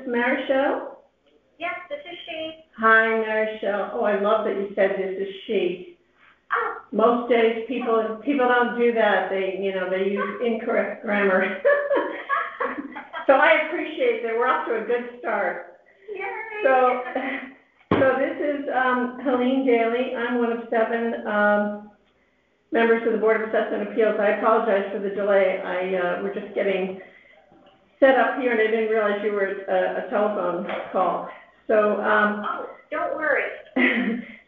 Marichelle? Yes, this is she. Hi, Marichelle. Oh, I love that you said this is she. Oh. Most days people don't do that. They use incorrect grammar. So I appreciate that. We're off to a good start. Yay. So this is Helene Daly. I'm one of 7 members of the Board of Assessment Appeals. I apologize for the delay. We're just getting set up here, and I didn't realize you were a telephone call. So don't worry.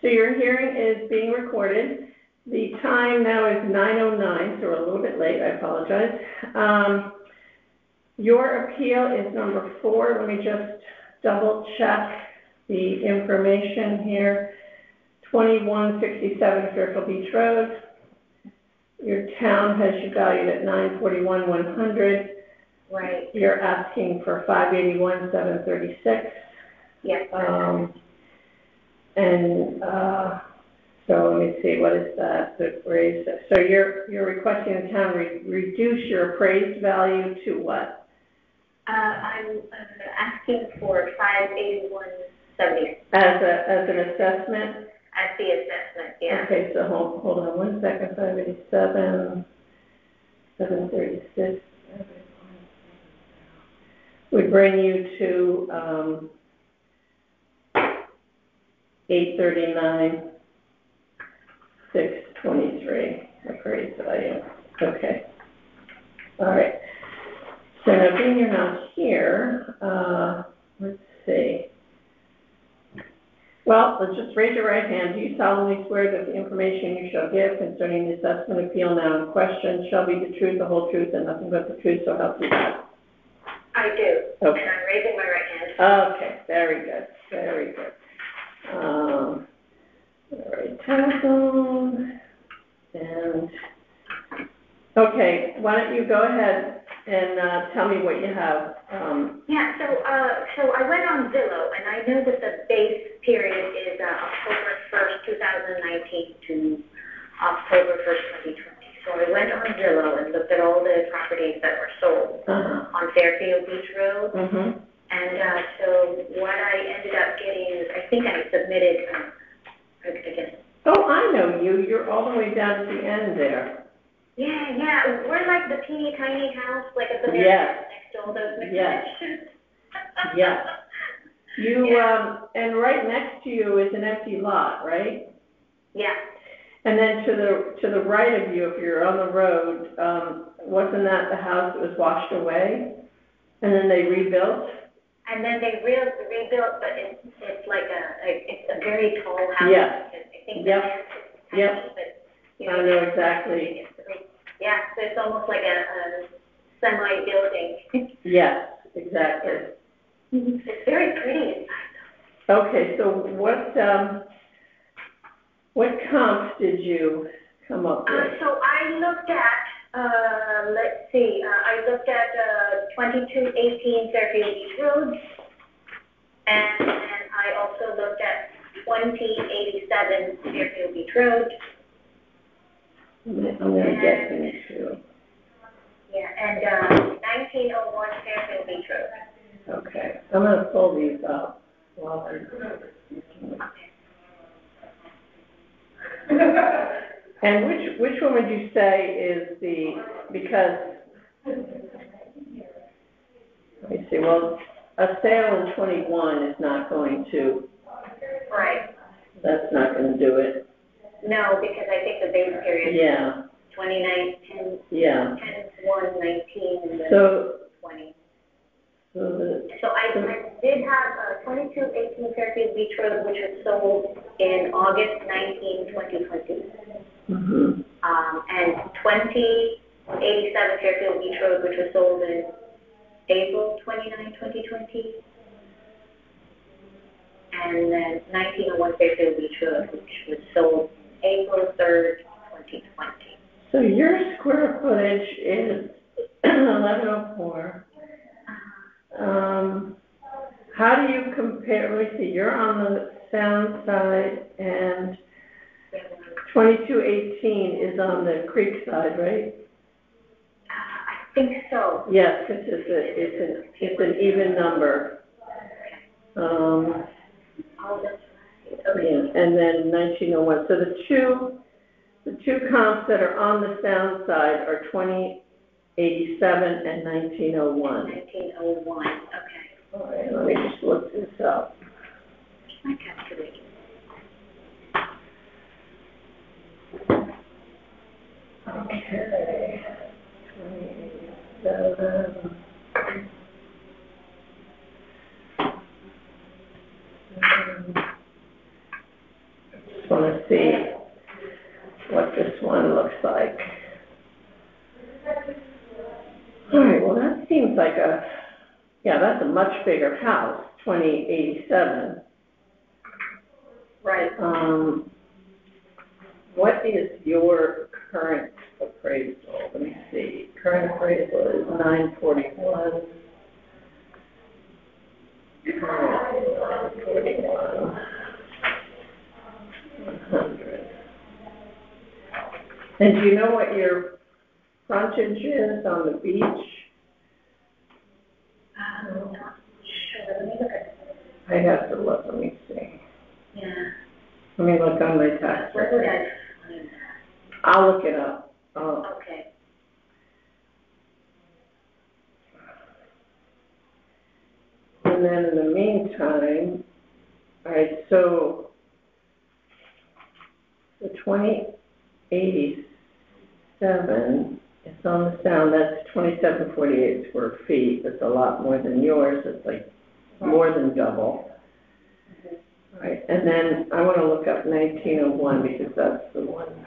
So your hearing is being recorded. The time now is 9:09, so we're a little bit late. I apologize. Your appeal is number 4. Let me just double check the information here. 2167 Fairfield Beach Road. Your town has you valued at $941,100. Right. You're asking for $581,736. Yes. So let me see, what is that? So you're requesting the town reduce your appraised value to what? I'm asking for $581,770. As an assessment? As the assessment, yeah. Okay, so hold on one second. 587, 736. We bring you to 839, 623 appraised value. Okay. All right. So now being you're not here, let's see. Well, let's just raise your right hand. Do you solemnly swear that the information you shall give concerning the assessment appeal now in question shall be the truth, the whole truth, and nothing but the truth, so help you God? I do. Okay. And I'm raising my right hand. Okay, very good, very good. All right, telephone, and, okay, why don't you go ahead and tell me what you have. Yeah, so I went on Zillow, and I know that the base period is October 1st, 2019 to October 1st, 2020. So I went on Zillow and looked at all the properties that were sold on Fairfield Beach Road. And so what I ended up getting is, I think I submitted, again. Oh, I know you. You're all the way down to the end there. Yeah. We're like the teeny tiny house, like at the very next to all those McMansions. Yes. And right next to you is an empty lot, right? Yeah. And then to the right of you, if you're on the road, wasn't that the house that was washed away? And then they rebuilt? And then they rebuilt, but it's like it's a very tall house. Yeah. I think the land is tiny, but I know exactly. Yeah, so it's almost like a semi-building. Yes, exactly. It's very pretty inside, though. Okay, so what comps did you come up with? So I looked at, let's see, I looked at 2218 Fairfield Beach Road, and then I also looked at 2087 Fairfield Beach Road. I'm going to get into. Yeah, and 1901 Fairfield Beach Road. Okay, I'm going to pull these up while I'm. And which one would you say is because, let me see, well, a sale in 21 is not going to. Right. That's not going to do it. No, because I think the base period. Yeah. 29, 10, yeah. 10, 1, 19, and then so, 20. So I did have 2218 Fairfield Beach Road, which was sold in August 19, 2020. And 2087 Fairfield Beach Road, which was sold in April 29, 2020. And then 1901 Fairfield Beach Road, which was sold April 3rd, 2020. So your square footage is 1104. How do you compare? Let me see. You're on the sound side, and 2218 is on the creek side, right? I think so. Yes, because it's an even number. Oh, that's right, okay. yeah, and then 1901. So the two comps that are on the sound side are 2087 and 1901. 1901, okay. All right, let me just look this up. My calculator. Okay. 2087. I just want to see what this one looks like. All right, well, that seems like that's a much bigger house, 2087. Right. What is your current appraisal? Let me see. Current appraisal is 941. Current 941. 100. And do you know what your frontage is on the beach? Not sure, let me look at it. I have to look, let me see. Yeah. Let me look on my tax Where would record. I find that? I'll look it up. Okay. And then in the meantime, all right, so the 2087 is on the sound, that's 2748 square feet. That's a lot more than yours. It's like more than double. All right, and then I want to look up 1901 because that's the one.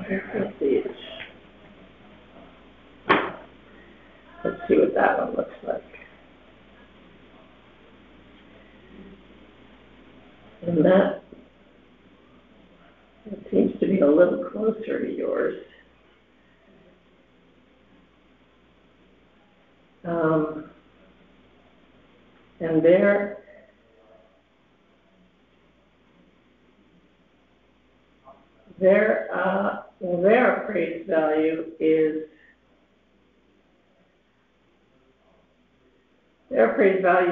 Fairfield Beach. Let's see what that one looks like. And that seems to be a little closer to yours. And their appraised value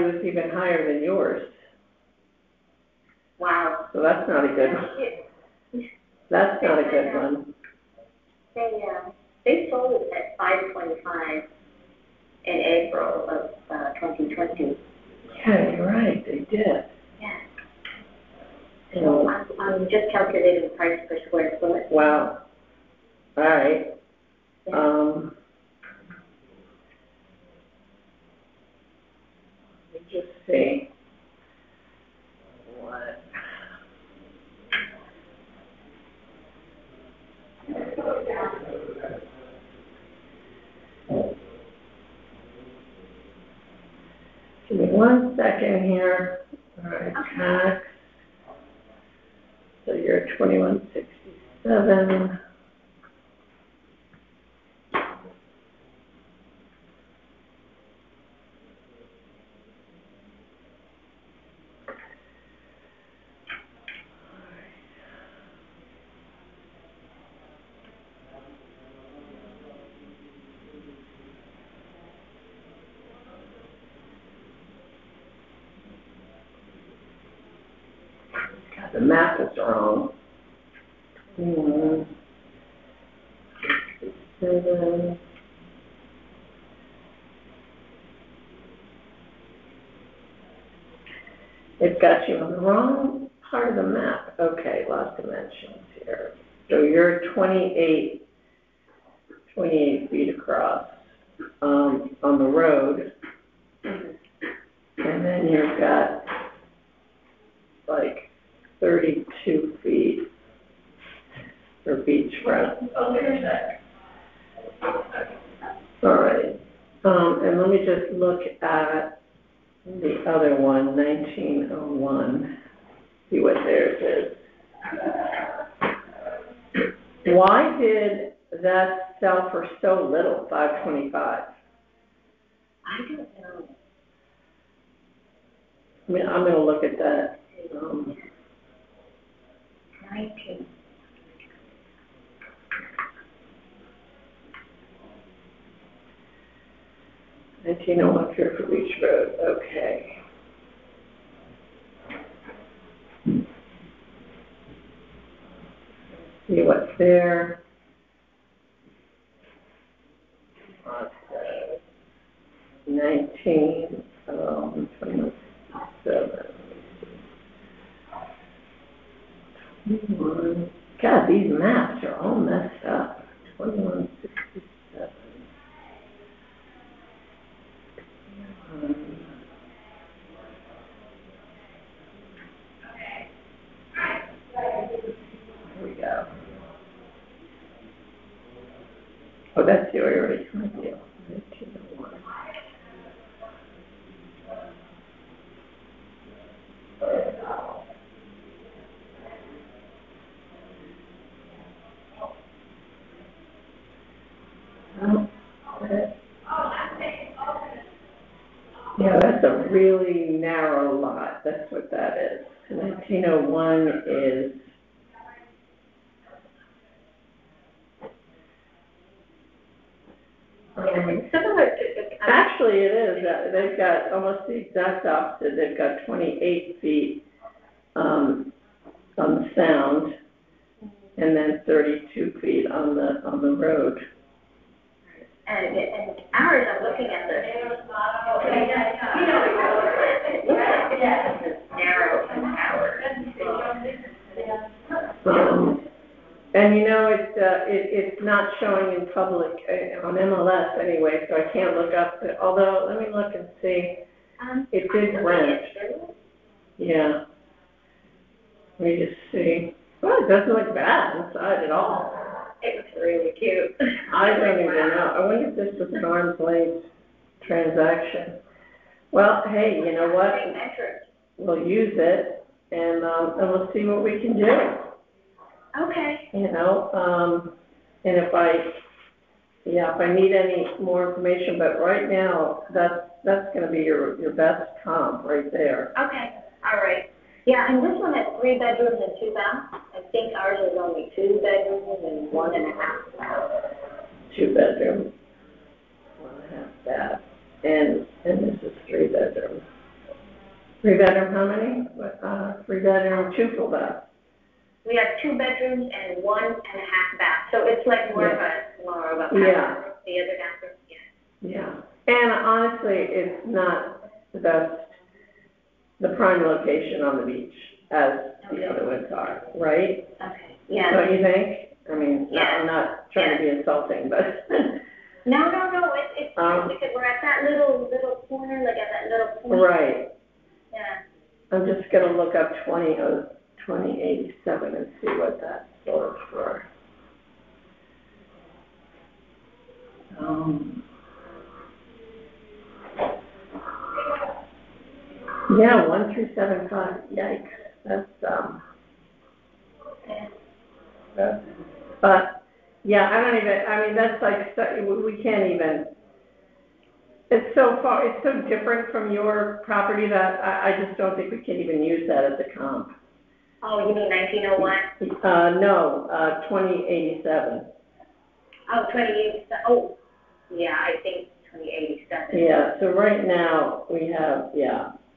is even higher than yours. Wow. So that's not a good one. That's not a good one. They sold at 525 in April of 2020. Yeah, you're right, they did. Yeah. So I'm just calculating the price per square foot. Wow. All right. Yeah. Let me just see. What? Give me 1 second here. All right, tax. So you're 2167. God, the math is wrong. 2167. It's got you on the wrong part of the map. Okay, lost dimensions here. So you're 28 feet across on the road. And then you've got like 32 feet for beachfront. All right. And let me just look at the other one, 1901, see what theirs is. Why did that sell for so little, 525? I don't know. I mean, I'm going to look at that. 19. 1901 Fairfield Beach Road, okay. See what's there. 19, 27. 21. God, these maps are all messed up. 2167. Here we go. Oh, that's the already told you. 1901. Yeah, that's a really narrow lot. That's what that is. 1901 is. It's similar to. Actually, it is. They've got almost the exact opposite. They've got 28 feet on the sound, and then 32 feet on the road. And ours, I'm looking at the. It looks like it's narrow in ours. And you know, it's not showing in public on MLS anyway, so I can't look up. Although, let me look and see. It did rent. Yeah. Let me just see. Well, it doesn't look bad inside at all. It was really cute. I don't even know. I wonder if this was an arm's length transaction. Well, hey, you know what? We'll use it, and we'll see what we can do. Okay. You know, and if I need any more information, but right now, that's going to be your best comp right there. Okay. All right. Yeah, and this one has 3 bedrooms and 2 baths. I think ours is only 2 bedrooms and 1.5 baths. 2 bedroom, 1.5 bath, and this is 3 bedroom. 3 bedroom, how many? 3 bedroom, 2 full baths. We have 2 bedrooms and 1.5 baths. So it's like more of a bathroom. Yeah. The other bathroom. Yeah. Yeah. And honestly, it's not the prime location on the beach as the other ones are, right? Okay. Yeah. Don't you think? I mean, yeah. I'm not trying to be insulting, but. No. It's because we're at that little corner, like at that little point. Right. Yeah. I'm just going to look up 2087 and see what that sold for. Yeah, 1375. Yikes. That's but yeah, that's like, we can't even, it's so far, it's so different from your property that I just don't think we can even use that as a comp. Oh, you mean 1901? No, 2087. Oh, 2087. Oh, yeah, I think 2087. Yeah, so right now we have,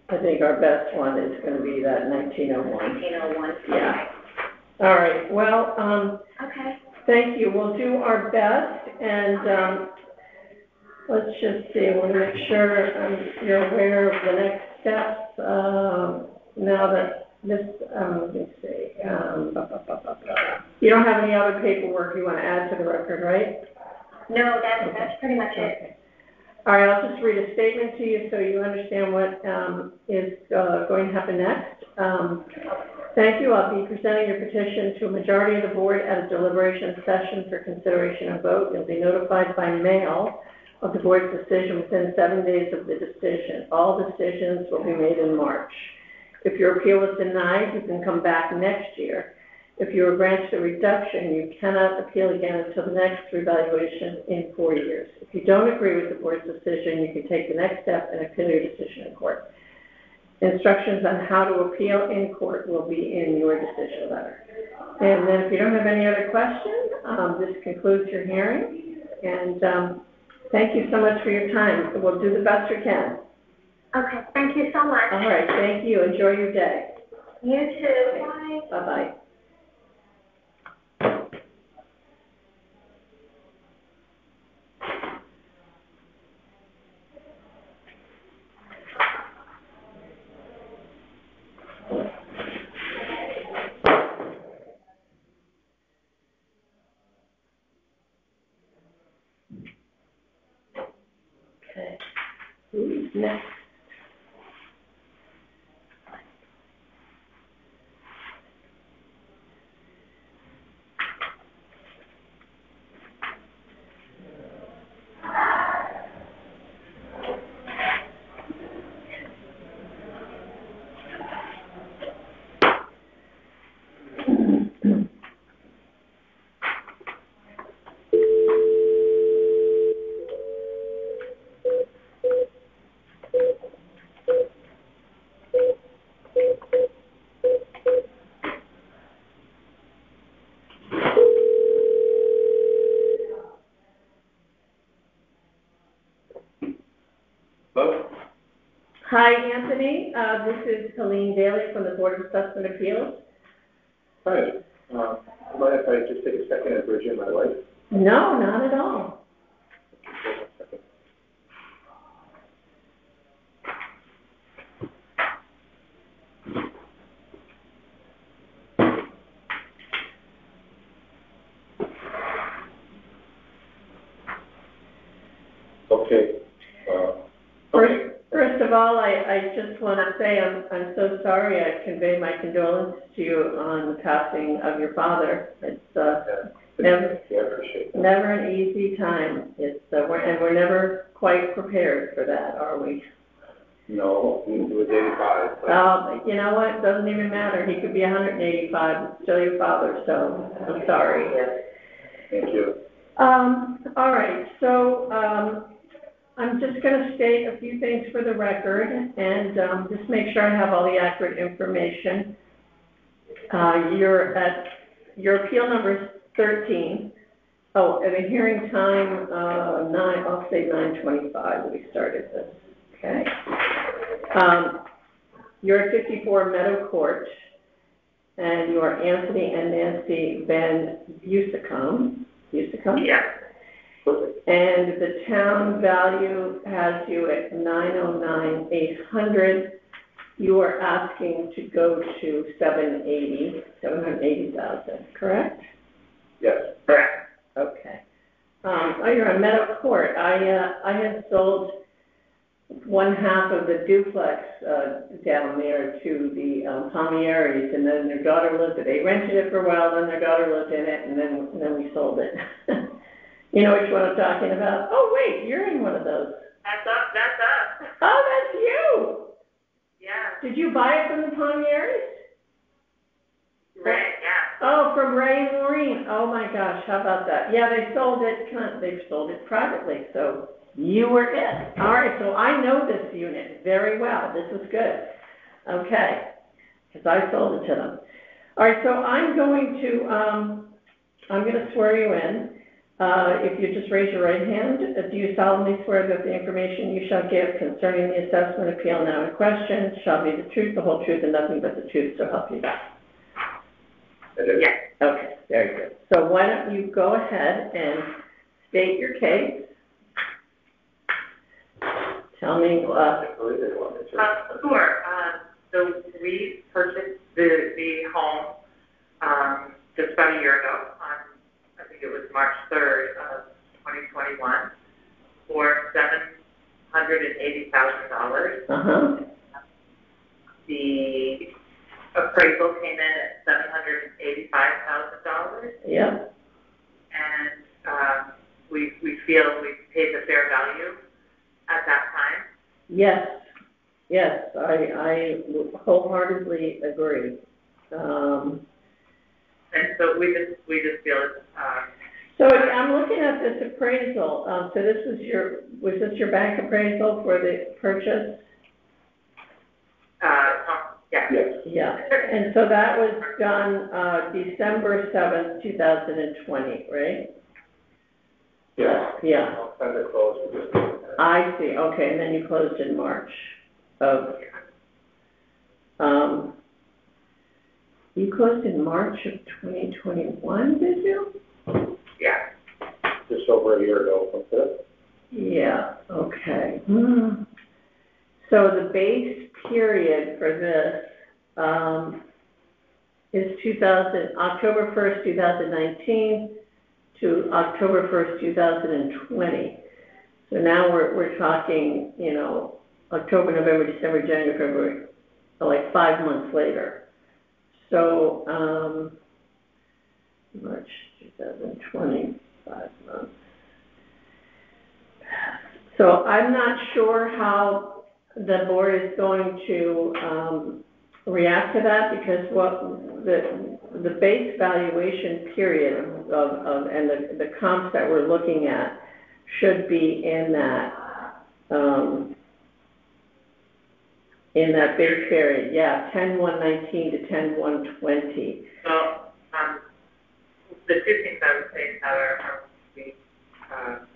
I think our best one is going to be that 1901. 1901. Yeah. All right. Well, okay. Thank you. We'll do our best, and let's just see. I want to make sure you're aware of the next steps. Now that this, let me see. You don't have any other paperwork you want to add to the record, right? No, that's pretty much it. Okay. All right, I'll just read a statement to you so you understand what is going to happen next. Thank you. I'll be presenting your petition to a majority of the board at a deliberation session for consideration and vote. You'll be notified by mail of the board's decision within 7 days of the decision. All decisions will be made in March. If your appeal is denied, you can come back next year. If you are granted a reduction, you cannot appeal again until the next revaluation in 4 years. If you don't agree with the board's decision, you can take the next step and appeal your decision in court. Instructions on how to appeal in court will be in your decision letter. And then if you don't have any other questions, this concludes your hearing. And Thank you so much for your time. We'll do the best we can. Okay, thank you so much. All right, thank you. Enjoy your day. You too. Bye. Bye-bye. Okay. Who's next? Hello? Hi, Anthony. This is Helene Daly from the Board of Assessment Appeals. Hi. Mind if I just take a second and bridge in my wife? No, not at all. Okay. First of all, I just want to say I'm so sorry. I convey my condolences to you on the passing of your father. It's never, I appreciate that. never an easy time. It's and we're never quite prepared for that, are we? No, he was 85. But Well, you know what? It doesn't even matter. He could be 185. It's still your father, so I'm sorry. thank you. All right. So I'm just going to state a few things for the record and just make sure I have all the accurate information. Your appeal number is 13. Oh, at a hearing time, I'll say 9:25 we started this. Okay. You're at 54 Meadow Court, and you are Anthony and Nancy Van Busicom. Yeah. Perfect. And the town value has you at $909,800. You are asking to go to $780,000, correct? Yes. Correct. Okay. You're on Meadow Court. I had sold one half of the duplex down there to the Palmieri's, and then their daughter lived it. They rented it for a while, then their daughter lived in it, and then we sold it. You know which one I'm talking about? Oh, wait, you're in one of those. That's us. Oh, that's you. Yeah. Did you buy it from the Palmieri's? Right, yeah. Oh, from Ray and Maureen. Oh my gosh, how about that? Yeah, they sold it privately, so you were it. All right, so I know this unit very well. This is good. Okay, because I sold it to them. All right, so I'm going to swear you in. If you just raise your right hand, do you solemnly swear that the information you shall give concerning the assessment appeal now in question shall be the truth, the whole truth, and nothing but the truth, so help you God? Yes. Okay, very good. So why don't you go ahead and state your case? Tell me. Sure. So we purchased the home just about a year ago on, I think it was March 3rd of 2021 for $780,000. Uh-huh. The appraisal came in at $785,000. Yep. And we feel we paid the fair value at that time. Yes, I wholeheartedly agree. And so we just feel it's, So I'm looking at this appraisal. So was this your bank appraisal for the purchase? yeah. Yes. Yeah. And so that was done December 7th, 2020, right? Yeah. Yeah, I'll send it closed. We just- I see, okay, and then you closed in March of, you closed in March of 2021, did you? Yeah. Just over a year ago from this. Yeah, okay. So the base period for this, is October 1st, 2019 to October 1st, 2020. So now we're talking, you know, October, November, December, January, February, so like 5 months later. So, March 2020, 5 months. So I'm not sure how the board is going to react to that, because what the base valuation period of and the comps that we're looking at should be in that base period, yeah, 10/1/19 to 10/1/20. So, the two things I would say is that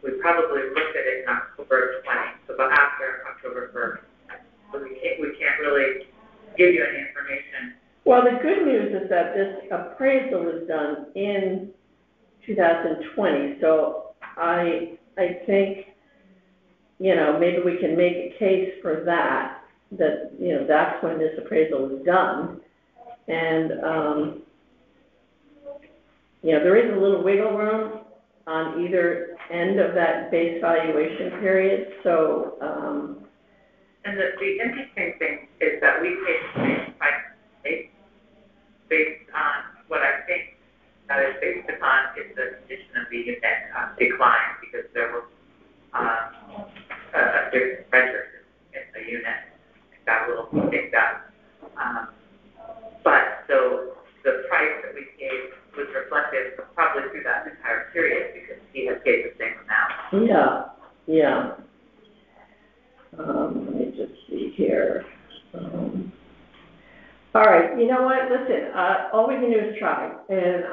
we probably looked at it in October 20, so about after October 1st. So we can't really give you any information. Well, the good news is that this appraisal was done in 2020, so I think, you know, maybe we can make a case for that, you know, that's when this appraisal was done. And, you know, there is a little wiggle room on either end of that base valuation period, so, And the interesting thing is that we paid the same price based on what I think that is based upon is the condition of the unit decline, because there was a different pressure in the unit. It got a little kicked up. But so the price that we paid was reflective probably through that entire period, because he had paid the same amount. yeah. Let me just see here. All right, you know what, listen, all we can do is try, and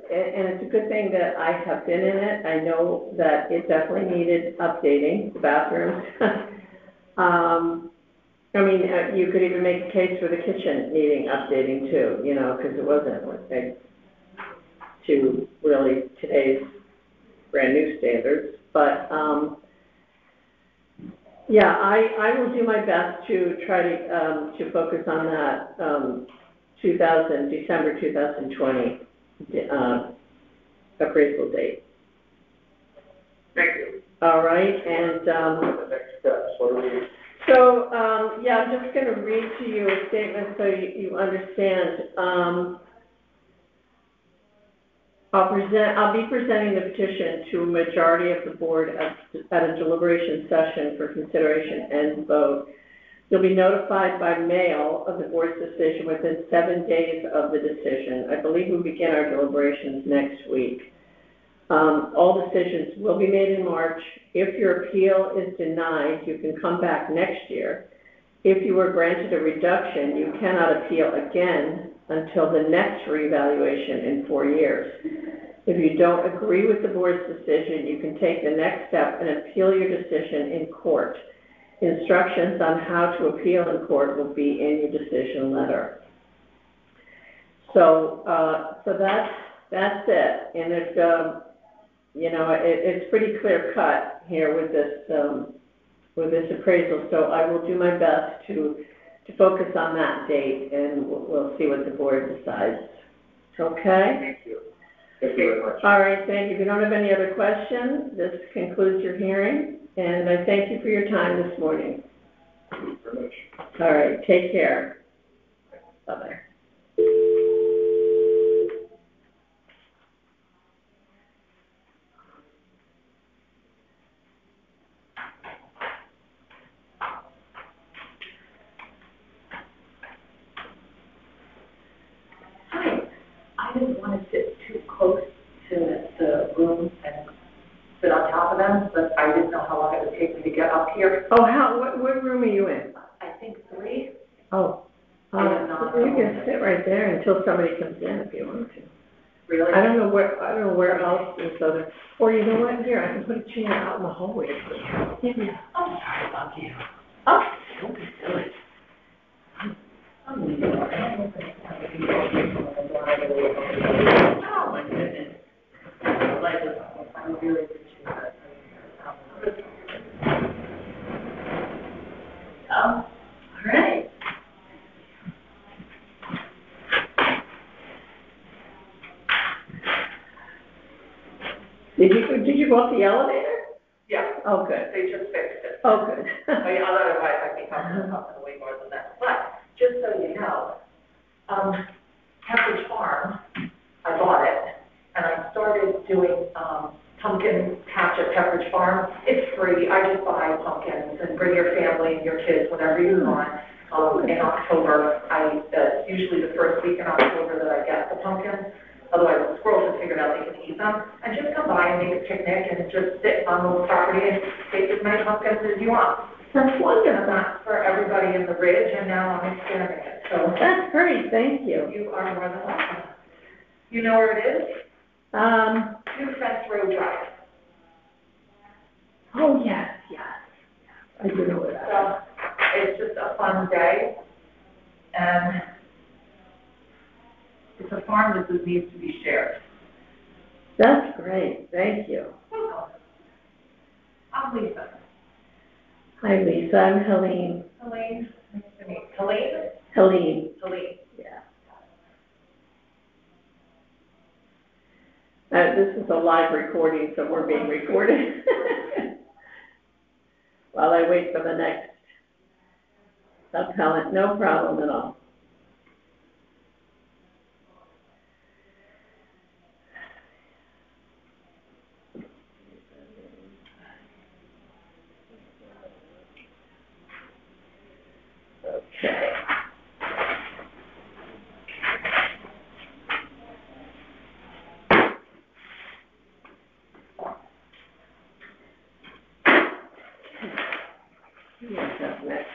it's a good thing that I have been in it. I know that it definitely needed updating, the bathrooms. I mean, you could even make a case for the kitchen needing updating too, you know, because it wasn't like to really today's brand new standards, but, yeah, I will do my best to try to focus on that December 2020 appraisal date. Thank you. All right, and The next steps, what are we? so yeah, I'm just going to read to you a statement so you understand. I'll be presenting the petition to a majority of the board at a deliberation session for consideration and vote. You'll be notified by mail of the board's decision within 7 days of the decision. I believe we begin our deliberations next week. All decisions will be made in March. If your appeal is denied, you can come back next year. If you were granted a reduction, you cannot appeal again until the next reevaluation in 4 years. If you don't agree with the board's decision, you can take the next step and appeal your decision in court. Instructions on how to appeal in court will be in your decision letter. So, that's it. And it's, you know, it's pretty clear cut here with this appraisal. So I will do my best to focus on that date, and we'll see what the board decides. Okay? Thank you. Thank you very much. All right, thank you. If you don't have any other questions, this concludes your hearing, and I thank you for your time this morning. Thank you very much. All right, take care. Bye-bye. I didn't want to sit too close to the room and sit on top of them, but I didn't know how long it would take me to get up here. Oh, what room are you in? I think 3. Oh, I am not you can sit right there until somebody comes in if you want to. Really? I don't know where else in Southern, or you know what, here, I can put a chair out in the hallway. Yeah. I'm sorry about you. Oh, don't be silly. I'm leaving. I don't know if it's time to be oh, my goodness. Like, I really appreciate that. All right. Did you go up the elevator? Yeah, Oh, good. they just fixed it. Oh, good. I mean, otherwise I'd be talking way more than that. But, just so you know, Pepperidge Farm, I bought it, and I started doing, pumpkin patch at Pepperidge Farm. It's free, I just buy pumpkins and bring your family and your kids whenever you want. In October, usually the first week in October that I get the pumpkins. Otherwise, the squirrels have figured out they can eat them. And just come by and make a picnic and just sit on the property and take as many pumpkins as you want. That's wonderful. And that's for everybody in the ridge, and now I'm expanding it, so. That's great, thank you. You are more than welcome. You know where it is? New Fence Road Drive. Oh, yes. I do know where that is. So, it's just a fun day, and it's a farm that just needs to be shared. That's great, thank you. I'm Lisa. Hi, Lisa, I'm Helene. Helene, nice to meet you. Helene? Helene, Helene. yeah. This is a live recording, so we're being recorded. While I wait for the next appellant, no problem at all. Okay. What's up next?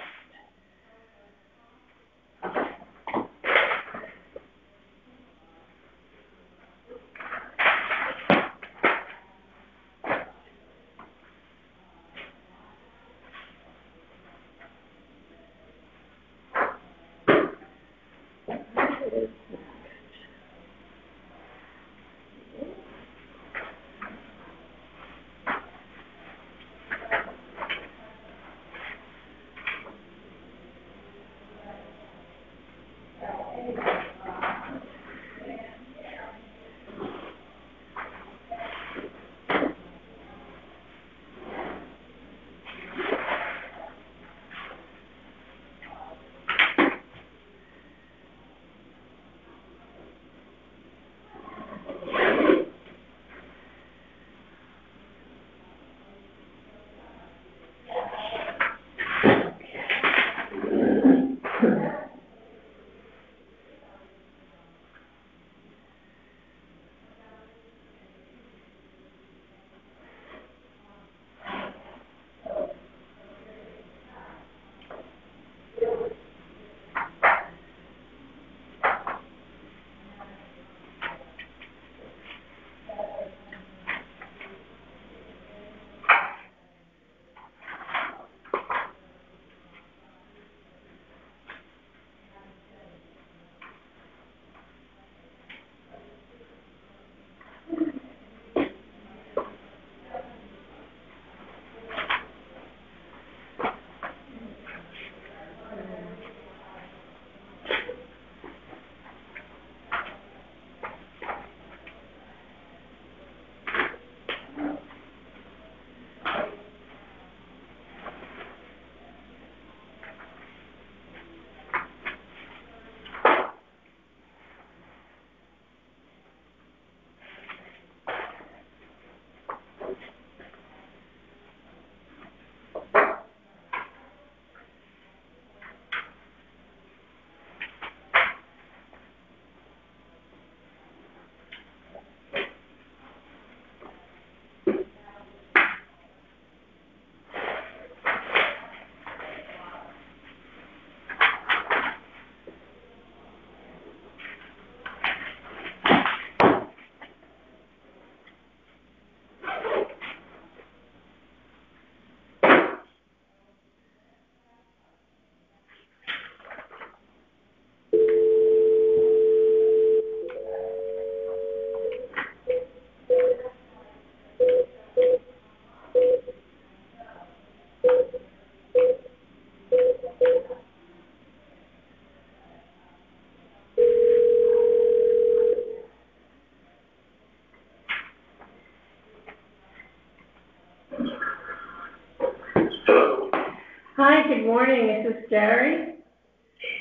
Hi, good morning. This is Gary.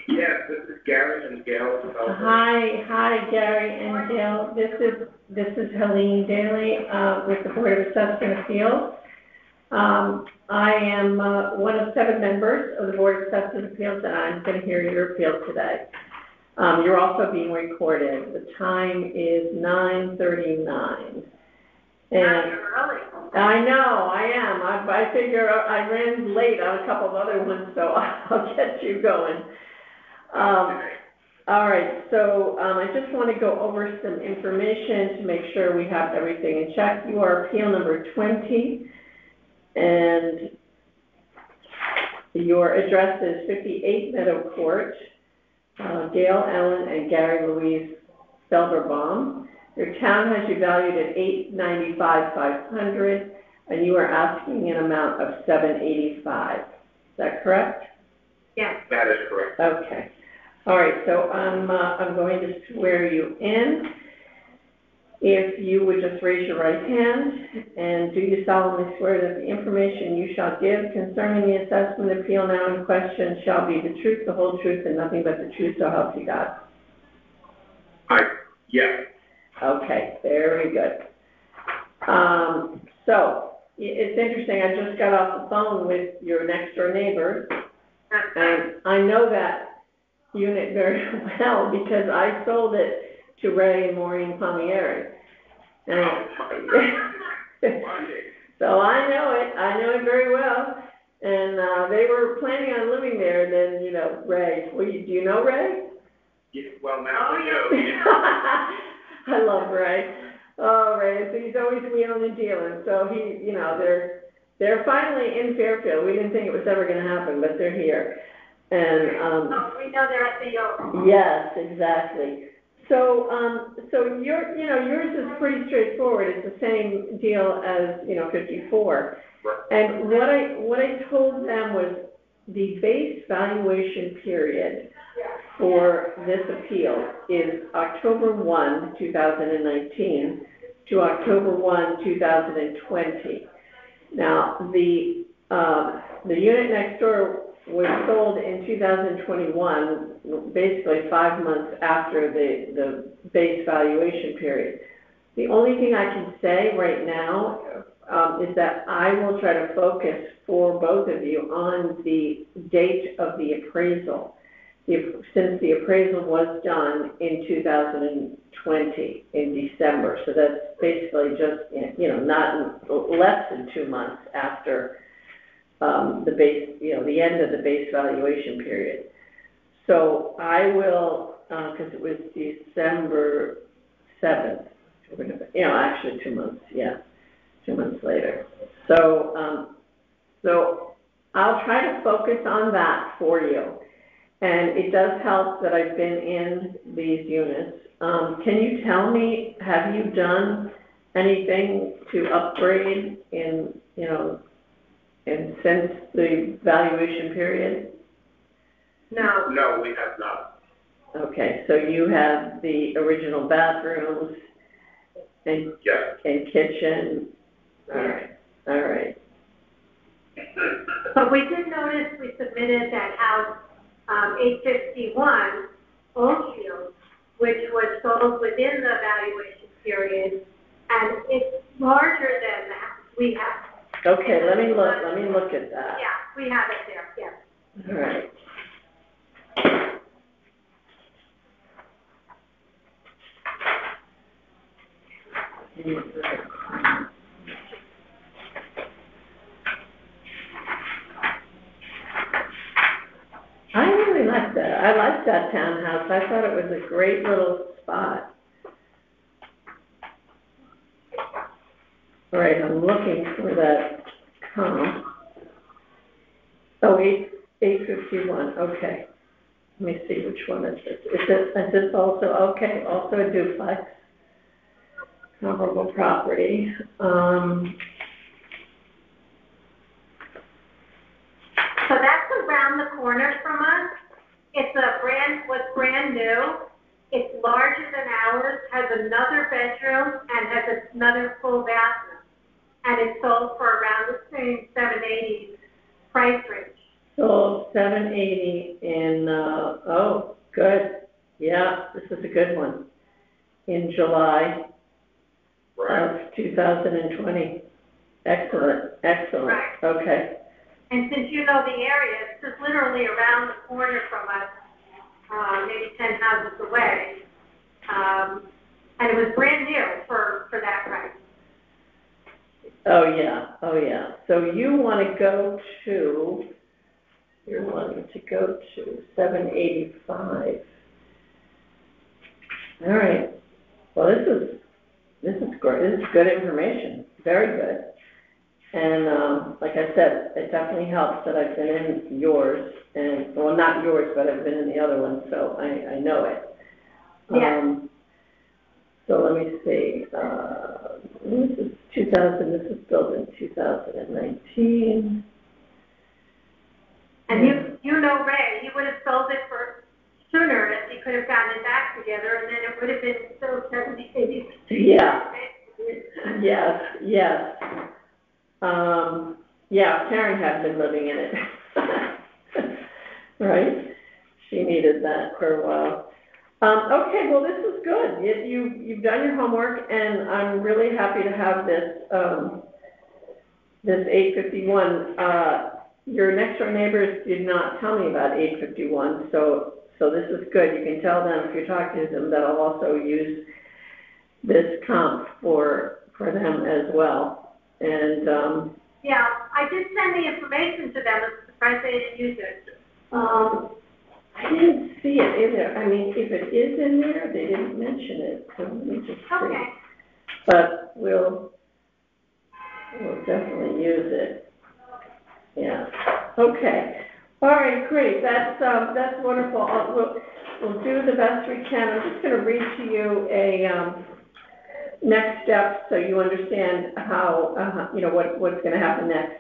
Yes, this is Gary and Gail. Hi, Gary and Gail. This is Helene Daly with the Board of Assessment Appeals. I am one of 7 members of the Board of Assessment Appeals, and I'm going to hear your appeal today. You're also being recorded. The time is 9:39. And Early. I know, I am. I figure I ran late on a couple of other ones, so I'll get you going. All right, so I just want to go over some information to make sure we have everything in check. You are appeal number 20, and your address is 58 Meadow Court, Gail Ellen and Gary Louise Felderbaum. Your town has you valued at $895,500, and you are asking an amount of $785. Is that correct? Yes. That is correct. Okay. All right. So I'm going to swear you in. If you would just raise your right hand, and do you solemnly swear that the information you shall give concerning the assessment appeal now in question shall be the truth, the whole truth, and nothing but the truth, so help you God? Yes. Okay, very good. So, it's interesting, I just got off the phone with your next door neighbor, and I know that unit very well because I sold it to Ray and Maureen Palmieri. And so I know it very well, and they were planning on living there, and then, you know, Ray, do you know Ray? Yeah, well, now we do. I love Ray. Oh, Ray, so he's always wheeling and dealing. So he, you know, they're finally in Fairfield. We didn't think it was ever going to happen, but they're here. And We know they're at the Oak. yes, exactly. So yours is pretty straightforward. It's the same deal as 54. Right. And what I told them was the base valuation period for this appeal is October 1, 2019 to October 1, 2020. Now, the unit next door was sold in 2021, basically 5 months after the base valuation period. The only thing I can say right now is that I will try to focus for both of you on the date of the appraisal. Since the appraisal was done in 2020, in December, so that's basically just, not less than 2 months after the base, the end of the base valuation period. So I will, because it was December 7th, actually 2 months, 2 months later. So I'll try to focus on that for you. And it does help that I've been in these units. Can you tell me, have you done anything to upgrade in since the valuation period? No. No, we have not. Okay, so you have the original bathrooms and, Yes. and kitchen. All right. But we did notice we submitted that house, 851 Oldfield, which was sold within the valuation period, and it's larger than the house we have. Okay, let me look at that. Yeah, we have it there, yes. All right. I really like that. I like that townhouse. I thought it was a great little spot. All right, I'm looking for that comp. Oh, 851, okay. Let me see which one is this. Is this also, okay, also a duplex, comparable property. So that's around the corner from us. It's was brand new. It's larger than ours, has another bedroom, and has another full bathroom. And it's sold for around the same 780 price range. sold 780 in, oh, good. Yeah, this is a good one. In July of 2020. Excellent, excellent. Right. Okay. And since you know the area, it's just literally around the corner from us, maybe 10 houses away. And it was brand new for that price. Oh, yeah, oh, yeah. So you want to go to, you're wanting to go to 785. All right. Well, this is great. This is good information. Very good. And like I said, it definitely helps that I've been in yours, and well, not yours, but I've been in the other one, so I know it. Yeah. So let me see. This is 2000. This is built in 2019. And you know Ray, he would have sold it for sooner if he could have gotten his act together, and then it would have been still 70, 80. Yeah. Yes. Yes. Yeah, Karen had been living in it. Right? She needed that for a while. Okay, well, this is good. You've done your homework, and I'm really happy to have this, this 851. Your next door neighbors did not tell me about 851, so this is good. You can tell them, if you're talking to them, that I'll also use this comp for them as well. And, Yeah, I did send the information to them. I'm surprised they didn't use it. I didn't see it in there. I mean, if it is in there, they didn't mention it, so let me just see. Okay. But we'll definitely use it. Yeah. Okay. All right, great. That's wonderful. We'll do the best we can. I'm just going to read to you a next step so you understand how, you know, what's going to happen next.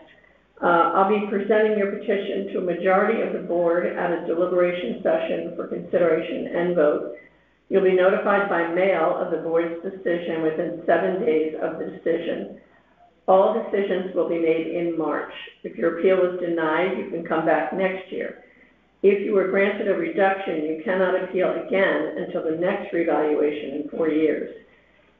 I'll be presenting your petition to a majority of the board at a deliberation session for consideration and vote. You'll be notified by mail of the board's decision within 7 days of the decision. All decisions will be made in March. If your appeal is denied, you can come back next year. If you were granted a reduction, you cannot appeal again until the next reevaluation in 4 years.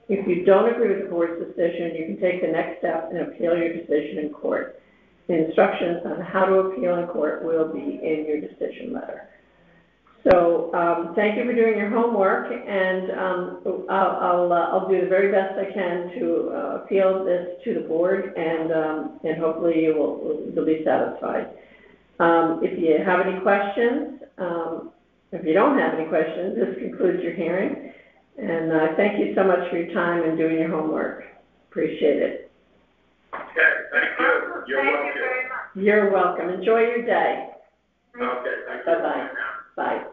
If you don't agree with the board's decision, you can take the next step and appeal your decision in court. The instructions on how to appeal in court will be in your decision letter. So thank you for doing your homework, and I'll do the very best I can to appeal this to the board, and hopefully you'll be satisfied. If you have any questions, if you don't have any questions, this concludes your hearing. And thank you so much for your time and doing your homework. Appreciate it. Okay, thank you. You're welcome. Thank you very much. You're welcome. Enjoy your day. Okay, thank you. Bye-bye. Bye.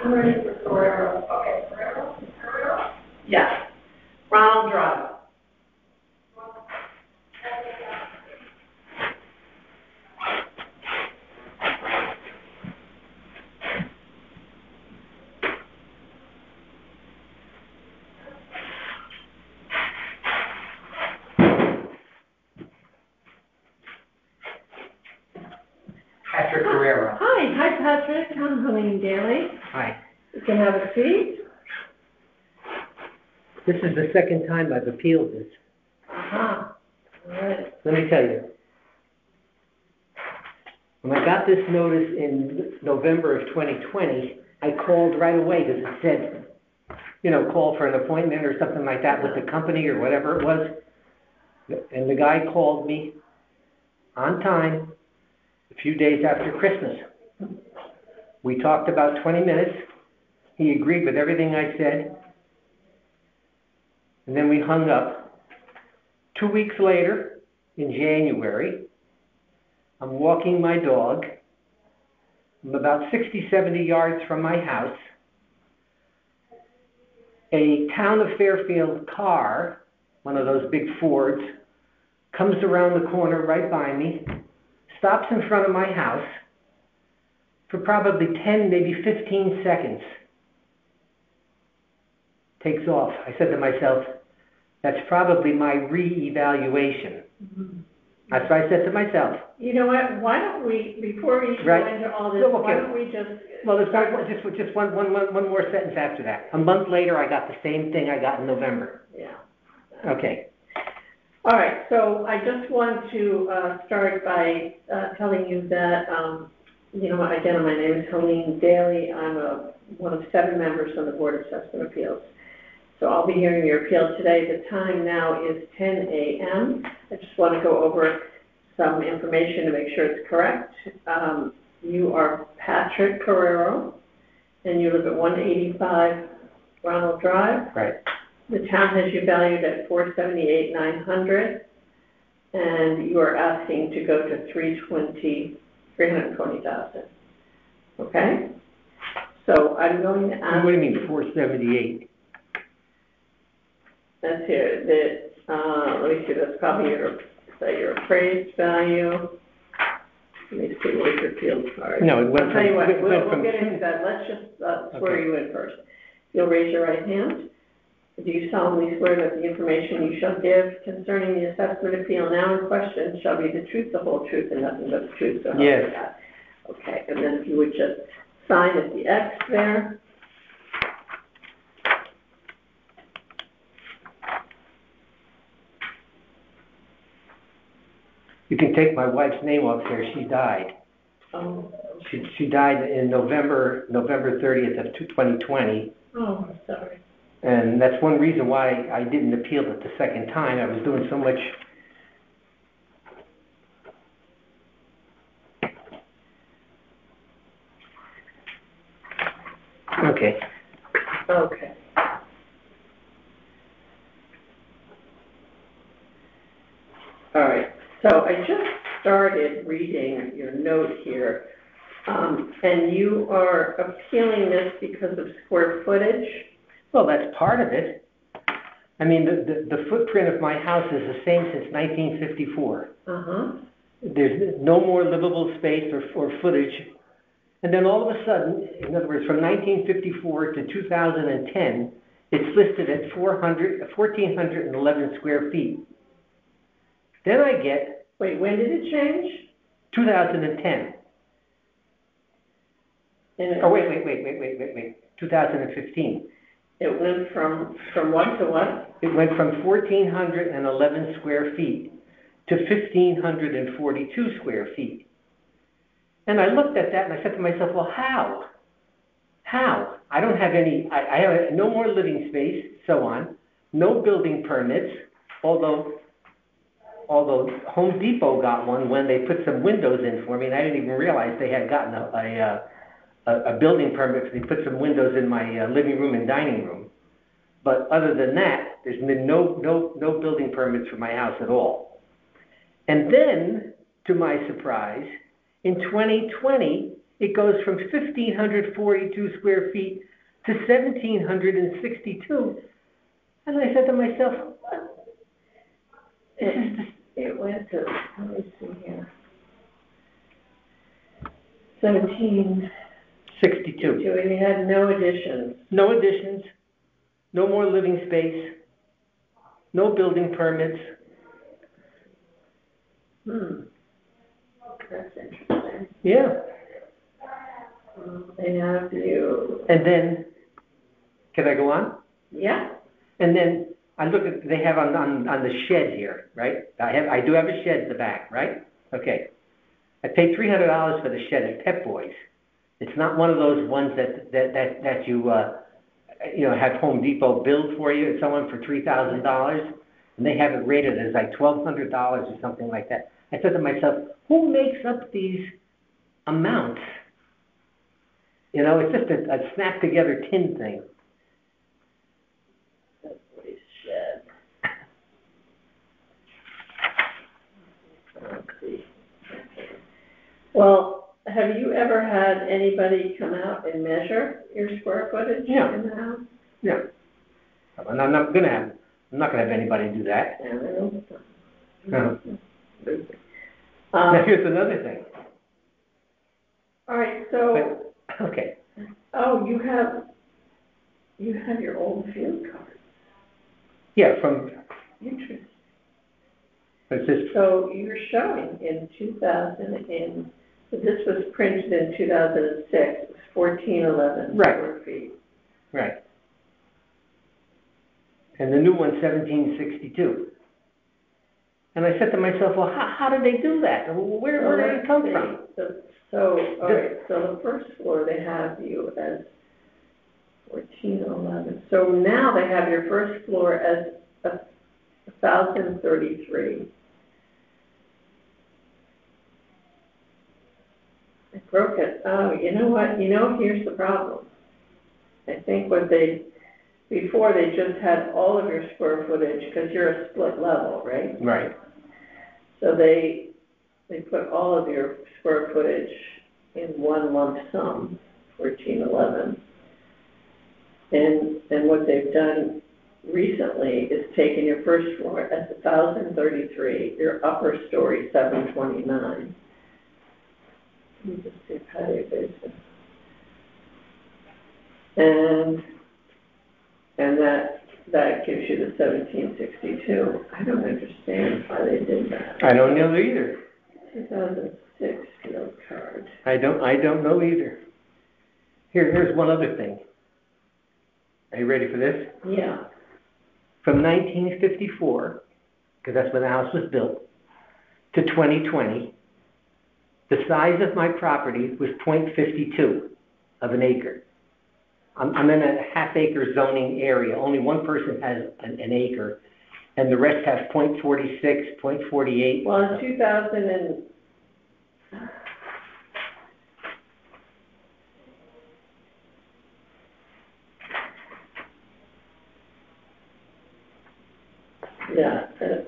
I'm ready for Ferrero. Okay, Ferrero. Yes. Ronald Drive. Patrick Guerrero. Hi Patrick, I'm Helene Daly. Hi. You can have a seat. This is the second time I've appealed this. Uh-huh, all right. Let me tell you. When I got this notice in November of 2020, I called right away because it said, call for an appointment or something like that with the company or whatever it was. And the guy called me on time a few days after Christmas. We talked about 20 minutes. He agreed with everything I said. And then we hung up. 2 weeks later, in January, I'm walking my dog. I'm about 60, 70 yards from my house. A Town of Fairfield car, one of those big Fords, comes around the corner right by me, stops in front of my house for probably 10, maybe 15 seconds. Takes off. I said to myself, that's probably my re-evaluation. Mm-hmm. That's what I said to myself. You know what, why don't we, before we go Right. into all this, No, okay. why don't we just... Well, there's just one more sentence after that. A month later, I got the same thing I got in November. Yeah. Okay. All right, so I just want to start by telling you that, again, my name is Helene Daly. I'm one of 7 members on the Board of Assessment Appeals. So I'll be hearing your appeal today. The time now is 10 a.m. I just want to go over some information to make sure it's correct. You are Patrick Guerrero, and you live at 185 Ronald Drive. Right. The town has you valued at $478,900, and you are asking to go to $320,000. Okay? So I'm going to ask. What do you mean 478? That's here. Let me see. That's probably your appraised value. Let me see. Where's your field card? No, it went I'll tell you what. from. We'll get into that. Let's just swear you in first. You'll raise your right hand. Do you solemnly swear that the information you shall give concerning the assessment appeal now in question shall be the truth, the whole truth, and nothing but the truth? So help you Yes. God? Okay. And then if you would just sign at the X there. You can take my wife's name off there. She died. Oh. She died in November 30th of 2020. Oh, I'm sorry. And that's one reason why I didn't appeal it the second time. I was doing so much. Okay. Okay. All right. So I just started reading your note here, and you are appealing this because of square footage? Well, that's part of it. I mean, the footprint of my house is the same since 1954. Uh-huh. There's no more livable space or footage. And then all of a sudden, in other words, from 1954 to 2010, it's listed at 1,411 square feet. Then I get... Wait, when did it change? 2010. Oh, wait. 2015. It went from what to what? It went from 1,411 square feet to 1,542 square feet. And I looked at that and I said to myself, well, how? How? I don't have any, I have no more living space, so on, no building permits, although Home Depot got one when they put some windows in for me, and I didn't even realize they had gotten a building permit because they put some windows in my living room and dining room. But other than that, there's been no building permits for my house at all. And then, to my surprise, in 2020, it goes from 1,542 square feet to 1,762. And I said to myself, what? It went to, let me see here. 1762, 62. and you had no additions. No additions, no more living space, no building permits. That's interesting. Yeah. They have you. And then, can I go on? Yeah. And then I look at, they have on the shed here, right? I do have a shed in the back, right? Okay. I paid $300 for the shed at Pep Boys. It's not one of those ones that you have Home Depot build for you. It's someone for $3,000, and they have it rated as like $1,200 or something like that. I said to myself, who makes up these amounts? You know, it's just a snap together tin thing. Pep Boys shed. Let's see. Well, have you ever had anybody come out and measure your square footage in the house? Yeah. And I'm not gonna have anybody do that. No. Now here's another thing. All right, so. Okay. Oh, you have your old field card. Yeah, from. Interesting. It's just, So you're showing in 2000 so this was printed in 2006, it was 1411 square feet. right. And the new one's 1762. And I said to myself, well, how did they do that? Where did it come from? So, all right, so the first floor, they have you as 1411. So now they have your first floor as 1,033. I broke it. Oh, you know what? Here's the problem. I think before they just had all of your square footage, because you're a split level, right? Right. So they put all of your square footage in one lump sum, 1411. And what they've done recently is taken your first floor as 1,033, your upper story 729. Let me just see how they did this. And that gives you the 1762. I don't understand why they did that. I don't know either. 2006 field card. I don't know either. Here's one other thing. Are you ready for this? Yeah. From 1954, because that's when the house was built, to 2020, the size of my property was 0.52 of an acre. I'm in a half-acre zoning area. Only one person has an acre, and the rest have 0.46, 0.48. Well, in 2000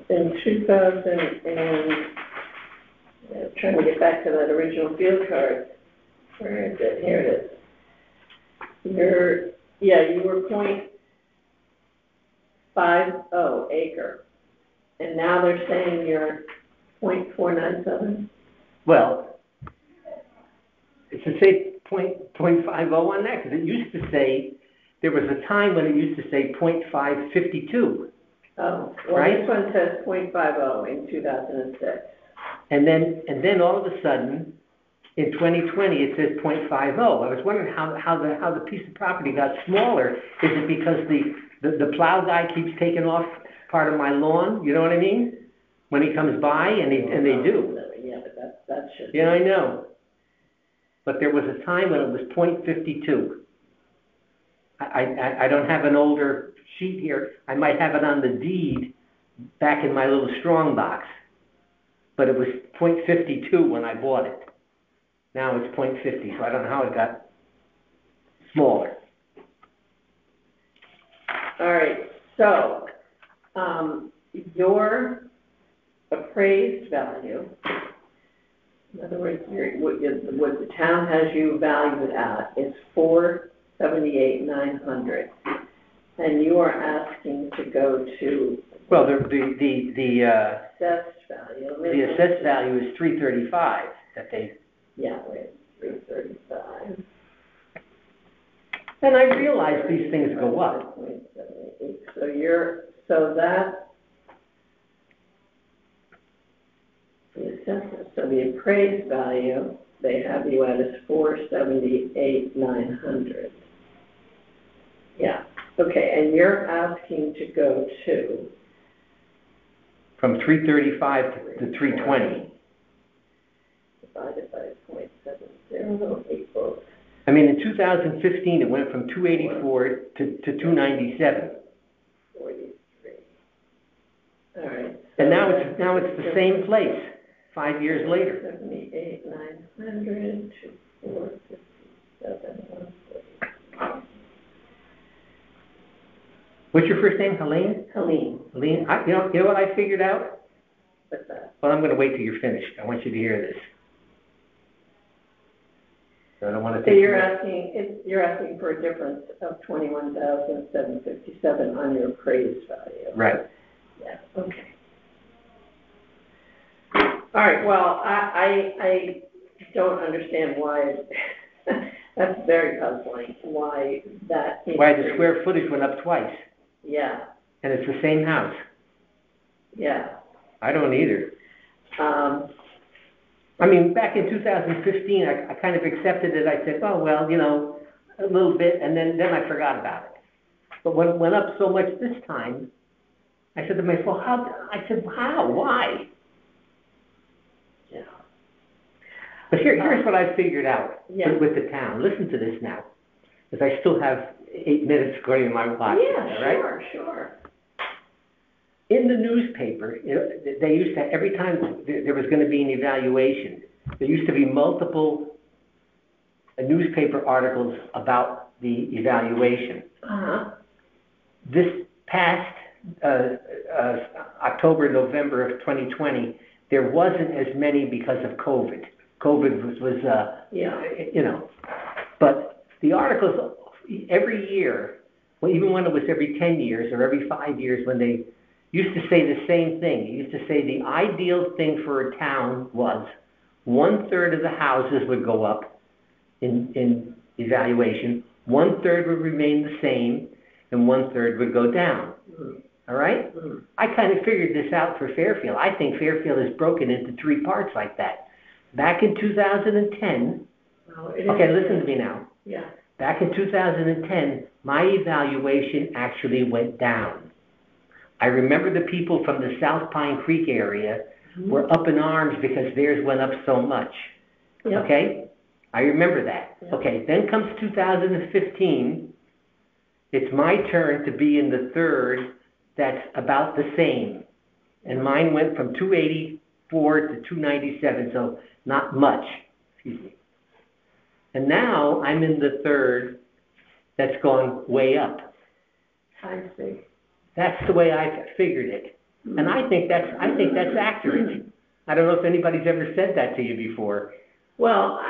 in 2000 I'm trying to get back to that original field card. Where is it? Here it is. You were 0.50 acre, and now they're saying you're 0.497. Well, it should say 0.50 on that, because it used to say, there was a time when it used to say 0.552. Oh, well, right? This one says 0.50 in 2006. And then all of a sudden, in 2020, it says 0.50. I was wondering how the piece of property got smaller. Is it because the plow guy keeps taking off part of my lawn? You know what I mean? When he comes by, and they do. Yeah, but that should. Yeah, I know. But there was a time when it was 0.52. I don't have an older sheet here. I might have it on the deed back in my little strong box. But it was 0.52 when I bought it. Now it's 0.50, so I don't know how it got smaller. All right, so your appraised value In other words, what the town has you valued at is $478,900, and you are asking to go to. Well, the assessed value. the assessed value is $335 that they. Yeah, wait, 335. And I realize these things go up. 5.78. So that. The assessment, so the appraised value, they have you at is $478,900. Yeah, okay, and you're asking to go to? From 335 to 320. Divided by 0.70 equals. I mean, in 2015, it went from 284 to 297. 43. All right. And now it's the same place 5 years later. 78,900 to 457,140. What's your first name, Helene? Helene. Helene, you know what I figured out? What's that? Well, I'm going to wait till you're finished. I want you to hear this. So I don't want to So take. you're asking for a difference of $21,757 on your appraised value. Right. Yeah. Okay. All right. Well, I don't understand why. That's very puzzling. Why that? Why the square footage went up twice? Yeah. And it's the same house. Yeah. I don't either. I mean, back in 2015, I kind of accepted it. I said, oh, well, you know, a little bit, and then I forgot about it. But when it went up so much this time, I said to myself, how? Why? Yeah. But here's what I figured out with the town. Listen to this now, because I still have 8 minutes according to my watch. Yeah, right? Sure. In the newspaper, they used to, every time there was going to be an evaluation, there used to be multiple newspaper articles about the evaluation. Uh-huh. This past October, November of 2020, there wasn't as many because of COVID. COVID was you know, but the articles every year, well, even when it was every 10 years or every 5 years, when they used to say the same thing. It used to say the ideal thing for a town was 1/3 of the houses would go up in evaluation, 1/3 would remain the same, and 1/3 would go down. Mm-hmm. All right? Mm-hmm. I kind of figured this out for Fairfield. I think Fairfield is broken into 3 parts like that. Back in 2010, okay, listen to me now. Yeah. Back in 2010, my evaluation actually went down. I remember the people from the South Pine Creek area were up in arms because theirs went up so much. Yep. Okay? I remember that. Yep. Okay, then comes 2015. It's my turn to be in the third that's about the same. And mine went from 284 to 297, so not much. Excuse me. And now I'm in the third that's gone way up. I see. That's the way I figured it, and I think that's accurate. I don't know if anybody's ever said that to you before. Well,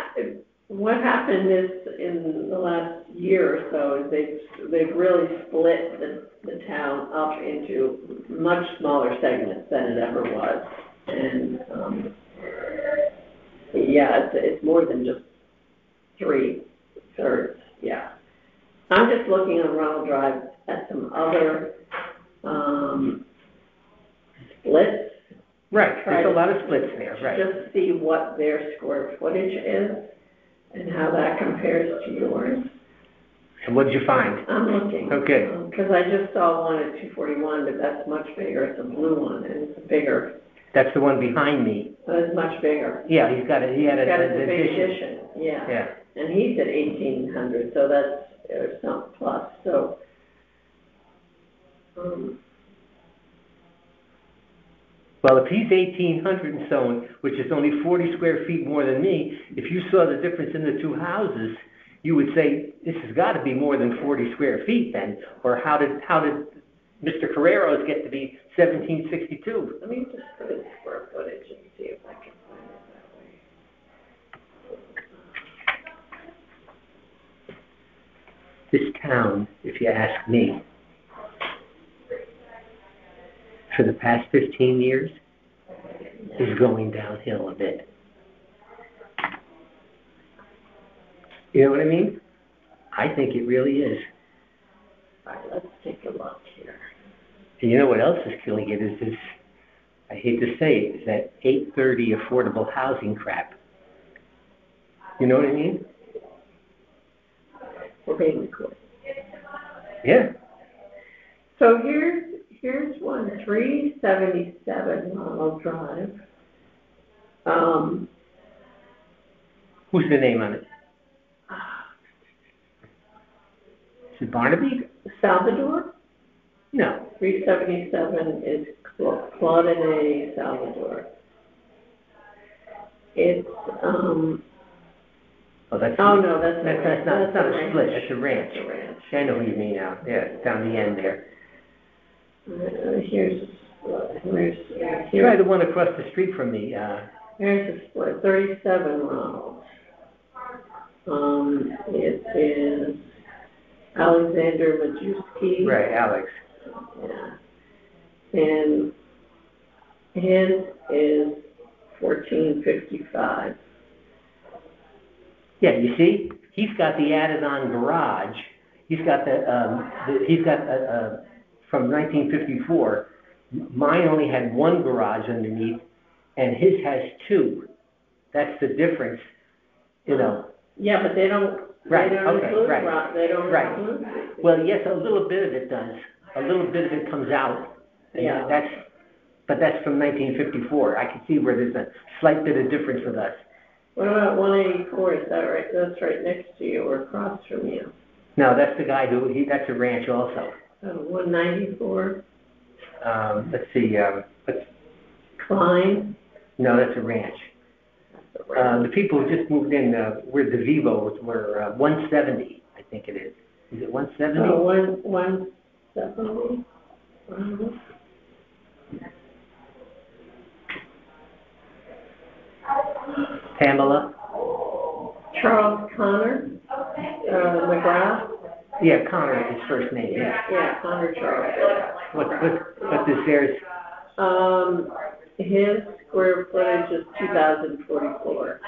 what happened is in the last year or so is they've really split the town up into much smaller segments than it ever was, and it's more than just 3/3. Yeah, I'm just looking on Ronald Drive at some other. Splits. Right, there's a lot of splits there, right. Just see what their square footage is and how that compares to yours. And what did you find? I'm looking. Okay. Because I just saw one at 241, but that's much bigger. It's a blue one, and it's bigger. That's the one behind me. It's much bigger. Yeah, he had a big addition. Yeah. And he's at 1,800, so that's something plus. So. Well, if he's 1,800 and so on, which is only 40 square feet more than me, if you saw the difference in the 2 houses, you would say this has got to be more than 40 square feet then. Or how did Mr. Carrero's get to be 1,762? Let me just put his square footage and see if I can find it that way. this town, if you ask me, for the past 15 years, is going downhill a bit. You know what I mean? I think it really is. All right, let's take a look here. And you know what else is killing it is this, I hate to say it, is that 830 affordable housing crap. You know what I mean? We're being recorded. Yeah. So here's one, 377 Ronald Drive. Who's the name on it? Is it Barnaby? Salvador? No. 377 is Claudine Salvador. It's, Oh, that's oh no, that's not a split, ranch. that's a ranch. That's a ranch. I know who you mean now. Yeah, it's down the end there. Here's Try the one across the street from me. here's a split, 37 Ronald. It is Alexander Majewski. Right, Alex. Yeah. And his is 1455. Yeah, you see, he's got the added-on garage. He's got from 1954. Mine only had one garage underneath, and his has two. That's the difference, you know. Yeah, but they don't. Right, They don't okay, include right, rock. They don't right. include. Well, yes, a little bit of it does. A little bit of it comes out. And Yeah. But that's from 1954. I can see where there's a slight bit of difference with us. What about 184? Is that right? That's right next to you or across from you. No, that's the guy that's a ranch also. 194. Let's see, Klein. no, that's a ranch. That's the ranch. The people who just moved in, where the Vivos were, 170, I think it is. Is it 170? Oh, 170. Pamela? Charles Connor. McGrath. Yeah, Connor is his first name, yeah. Yeah, Connor Charles. What is theirs? His square footage is 2,044.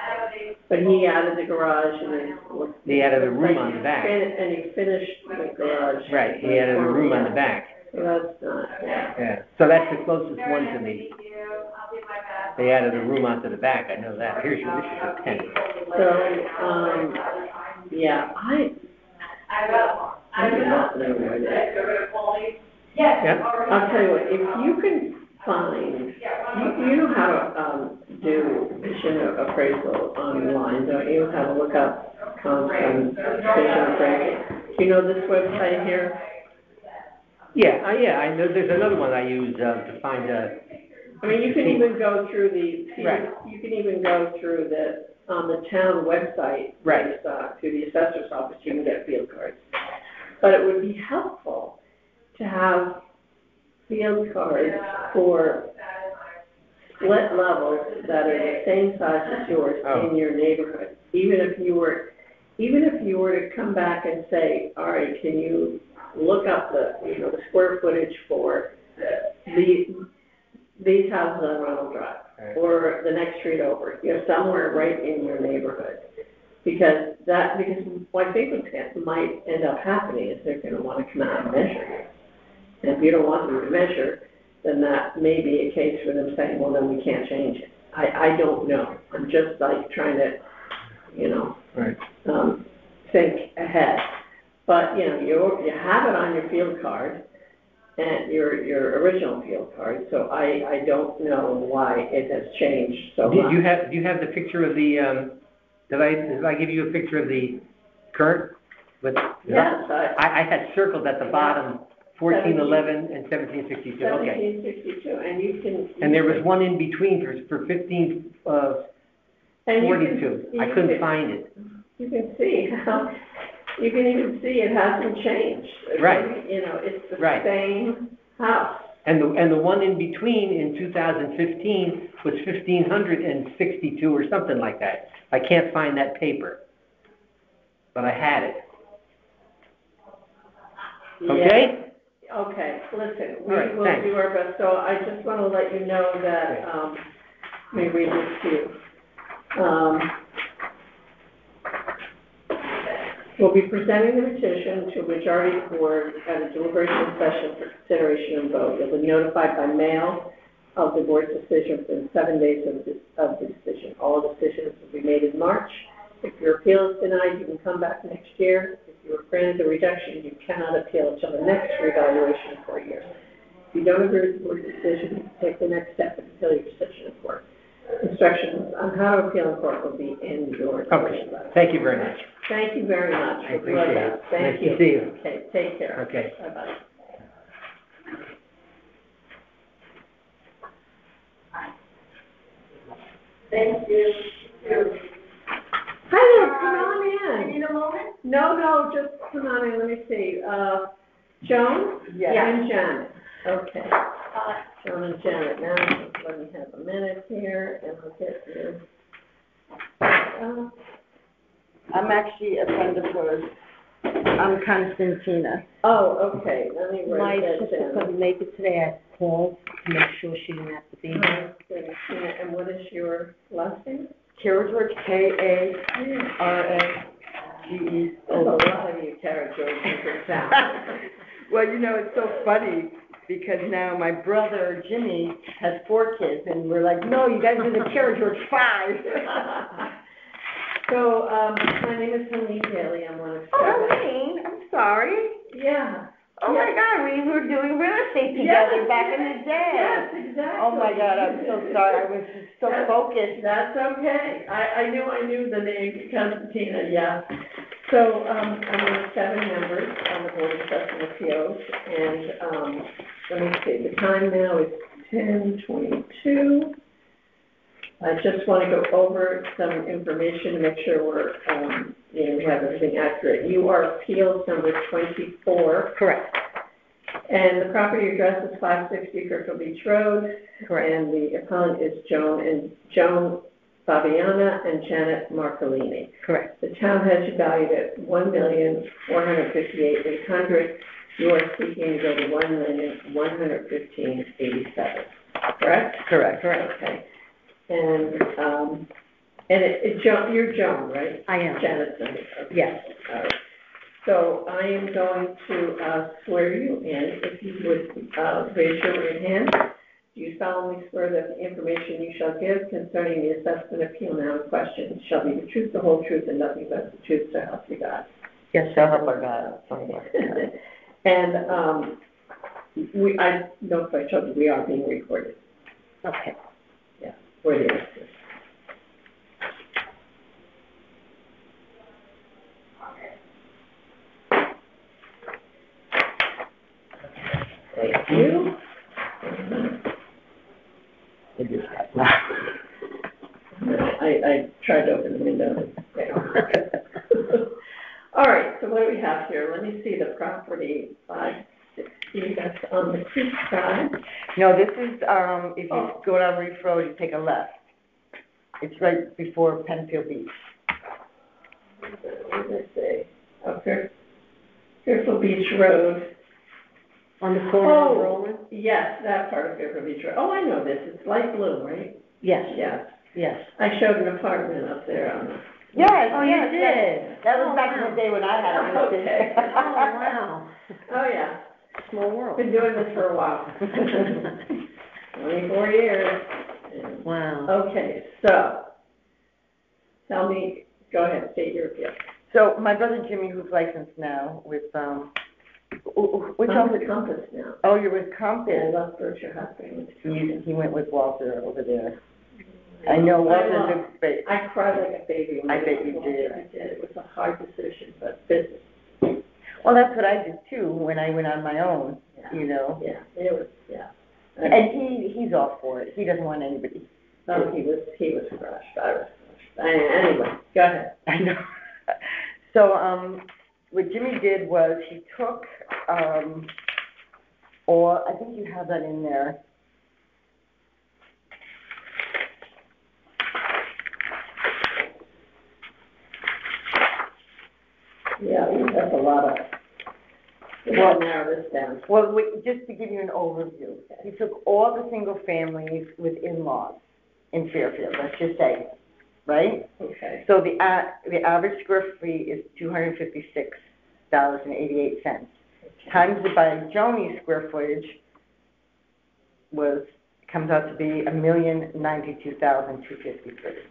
But he added the garage and then. He added a room on the back. And he finished the garage. Right, he added a room on the back. So that's not, yeah. Yeah, so that's the closest one to me. They added a room onto the back, I know that. Here's your, this is a 10. So, yeah, I do not know where that is. Yeah. I'll tell you what, if you can find, you know how to, do vision appraisal online, don't you? How to look up vision appraisal. Do you know this website here? Yeah, I know there's another one I use, to find, I mean, you can even go through Right. you can even go through on the town website. Right. To the assessor's office, you can get field cards. But it would be helpful to have field cards for split levels that are the same size as yours in your neighborhood. Even if you were to come back and say, all right, can you look up the square footage for these houses on Ronald Drive, right, or the next street over, somewhere right in your neighborhood. Because what I think might end up happening is they're going to want to come out and measure you. And if you don't want them to measure, then that may be a case for them saying, well, then we can't change it. I don't know. I'm just like trying to, right. Think ahead. But, you have it on your field card, and your original field card, so I don't know why it has changed so much. Do you have the picture of the, did I give you a picture of the current? Yes. I had circled at the bottom 1411 and 1762, okay. 1762, and you can. And there was one in between for 1542. I couldn't find it. You can see how, you can even see it hasn't changed. Right. It's the Right. same house. And the one in between in 2015 was 1562 or something like that. I can't find that paper, but I had it. Okay? Okay, listen, All right, we will thanks. do our best, so I just want to let you know that, let me read this to you. We'll be presenting the petition to a majority of the board at a deliberation session for consideration and vote. You'll be notified by mail of the board's decision within 7 days of the decision. All decisions will be made in March. If your appeal is denied, you can come back next year. If you are granted a reduction, you cannot appeal until the next reevaluation in 4 years. If you don't agree with the board's decision, you can take the next step and appeal your decision in court. Instructions on how to appeal in court will be in your decision letter. Thank you very much. Thank you very much. I appreciate it. Thank Nice you. to see you. Okay, take care. Okay. Bye-bye. Thank you. Hi there, come on in. Need a moment? No, just come on in, let me see. Joan? Yes. And Janet. Okay. Joan and Janet, now, just let me have a minute here, and I'll get you. I'm actually a friend of hers. I'm Constantina. Oh, okay, let me My write that sister down. couldn't make it today. I called to make sure she didn't have to be here. Christina, and what is your last name? Kara George, K-A-R-A-G-E. There's a lot of you, Kara George, in this town. Well, you know, it's so funny because now my brother Jimmy has 4 kids and we're like, no, you guys are the Kara George 5. So, my name is Helene Daly, I'm one of Oh, seven. Helene, I'm sorry. Yeah. Oh my God, we were doing real estate together back in the day. Yes, exactly. Oh my God, I'm so sorry. I was just so focused. That's okay. I knew the name Constantina, yeah. So, I'm one of 7 members on the Board of Assessment Appeals, and, let me see, the time now is 10:22. I just want to go over some information to make sure we have everything accurate. You are appeals number 24. Correct. And the property address is 560 Kirkland Beach Road. Correct. And the appellant is Joan Fabiana and Janet Marcolini. Correct. The town has you valued at $1,458,800. You are seeking to go to $1,115,87. Correct? Correct. Okay. And you're Joan, right? I am. Janet's name. Okay. Yes. All right. So I am going to swear you in. If you would raise your right hand. Do you solemnly swear that the information you shall give concerning the assessment appeal now in question shall be the truth, the whole truth, and nothing but the truth, so help you God? Yes, so help our God. And I know if I told you, we are being recorded. Okay. Yeah, for the answers. Thank you. I tried to open the window. All right, so what do we have here? Let me see the property, 560, that's on the creek side. No, this is, if you go down Reef Road, you take a left. It's right before Penfield Beach. What did I say? Oh, Fairfield Beach Road. On the corner of Roland? Yes, that part of Fairfield Beach Road. Oh, I know this, it's light blue, right? Yes. Yes. Yes. I showed an apartment up there on the. Yes, Oh, yes, you yes. did? That was Oh, back in wow. the day when I had it listed. Okay. Oh, wow. Oh, yeah. Small world. Been doing this for a while. 24 years. Wow. Okay, so, tell me, go ahead, state your appeal. So my brother Jimmy, who's licensed now with, which I'm office? with Compass now. Oh, you're with I Compass. left Berkshire Hospital. He went with Walter over there. I know Walter's a great. I cried like a baby. When I bet you went did. I did. It was a hard decision, but business. Well, that's what I did too when I went on my own, you know. Yeah, it was, yeah. And he's all for it. He doesn't want anybody. Oh, he was crushed. I was crushed. Anyway, go ahead. I know. So, what Jimmy did was he took, or I think you have that in there. Yeah, that's a lot of We'll narrow this down. Well, just to give you an overview, he took all the single families with in-laws in Fairfield, let's just say, right? Okay. So the average square feet is $256.88. Times it by Joni's square footage comes out to be $1,092,253.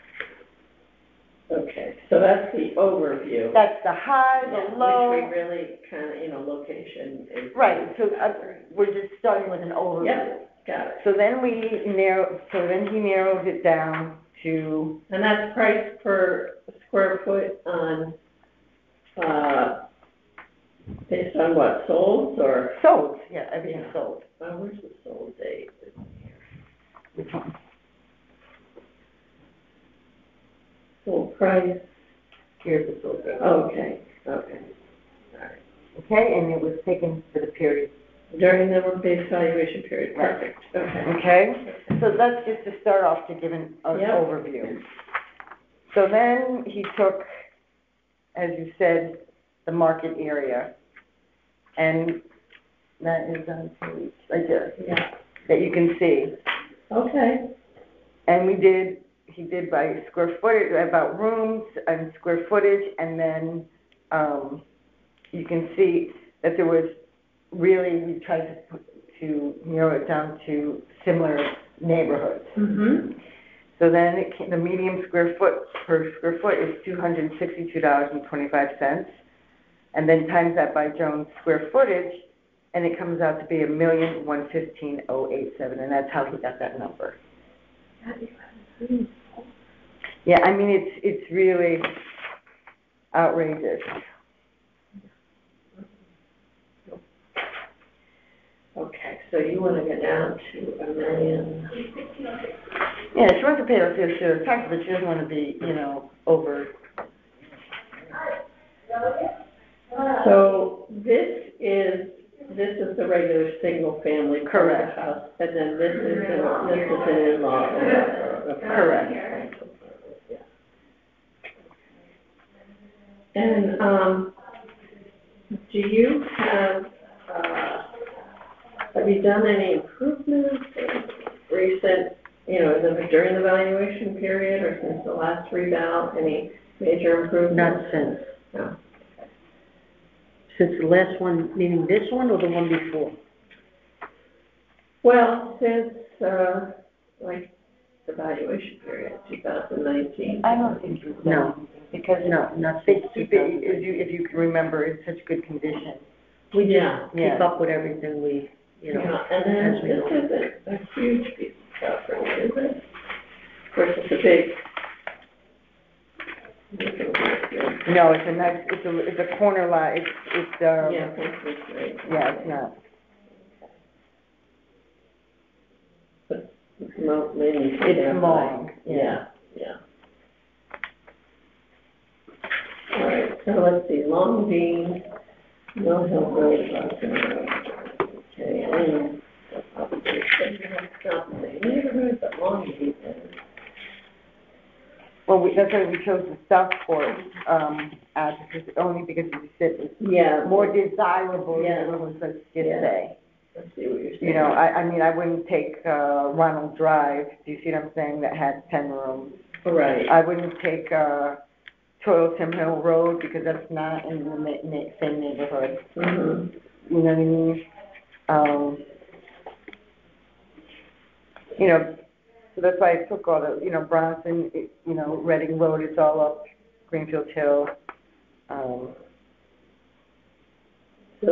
Okay, so that's the overview. That's the high, the low. Which we really kind of, location is. Right, so we're just starting with an overview. Yep, got it. So then he narrows it down to. And that's price per square foot on, based on what, sold or? Sold, yeah, everything's sold. Where's the sold date? Which one? Sold price. Here's the sold date. Okay, all right. Okay, and it was taken for the period. During the base valuation period, Right. perfect, okay. Okay, so that's just to start off to give an Yep. overview. So then he took, as you said, the market area, and that is on page, right there, Yeah, that you can see. okay, And he did by square footage, about rooms and square footage, and then you can see that there was really, we tried to narrow it down to similar neighborhoods. mm-hmm, So then the median square foot per square foot is $262.25, and then times that by Jones' square footage, and it comes out to be $1,115,087, and that's how he got that number. Yeah, I mean, it's really outrageous. okay, so you want to go down to $1 million. Yeah, she wants to pay her fair share of taxes, but she doesn't want to be, over. So this is the regular single family. Correct. House, and then this is an in-law. Okay. Correct. Yeah. And, do you have you done any improvements recent, during the valuation period or since the last reval, any major improvements? Not since. No. Since the last one, meaning this one or the one before? Well, since, the valuation period, 2019. I don't think you will. No. Because No, not they since keep it, if you can remember, in such good condition. We just Yeah. keep up with everything we, Yeah, and then as we this go. isn't a huge piece of property, is it? Of course, it's a big. No, it's a nice, it's a corner lot, it's, Yeah, that's great. yeah, it's not. It's mainly. It's long, Yeah, yeah. All right, so let's see, Long Bean, Mill Hill Road, okay, and probably it's not the same neighborhood, but Long Bean is. Well, that's why we chose the Southport, address, only because we said it's Yeah. more desirable Yeah. neighborhoods, let's just Yeah. say. Let's see what you're saying. I mean, I wouldn't take, Ronald Drive, do you see what I'm saying, that had 10 rooms. Right. I wouldn't take, Toilsome Hill Road, because that's not in the same neighborhood. Mm-hmm. You know what I mean? So that's why I took all the, Bronson, Reading Road, it's all up Greenfield Hill. So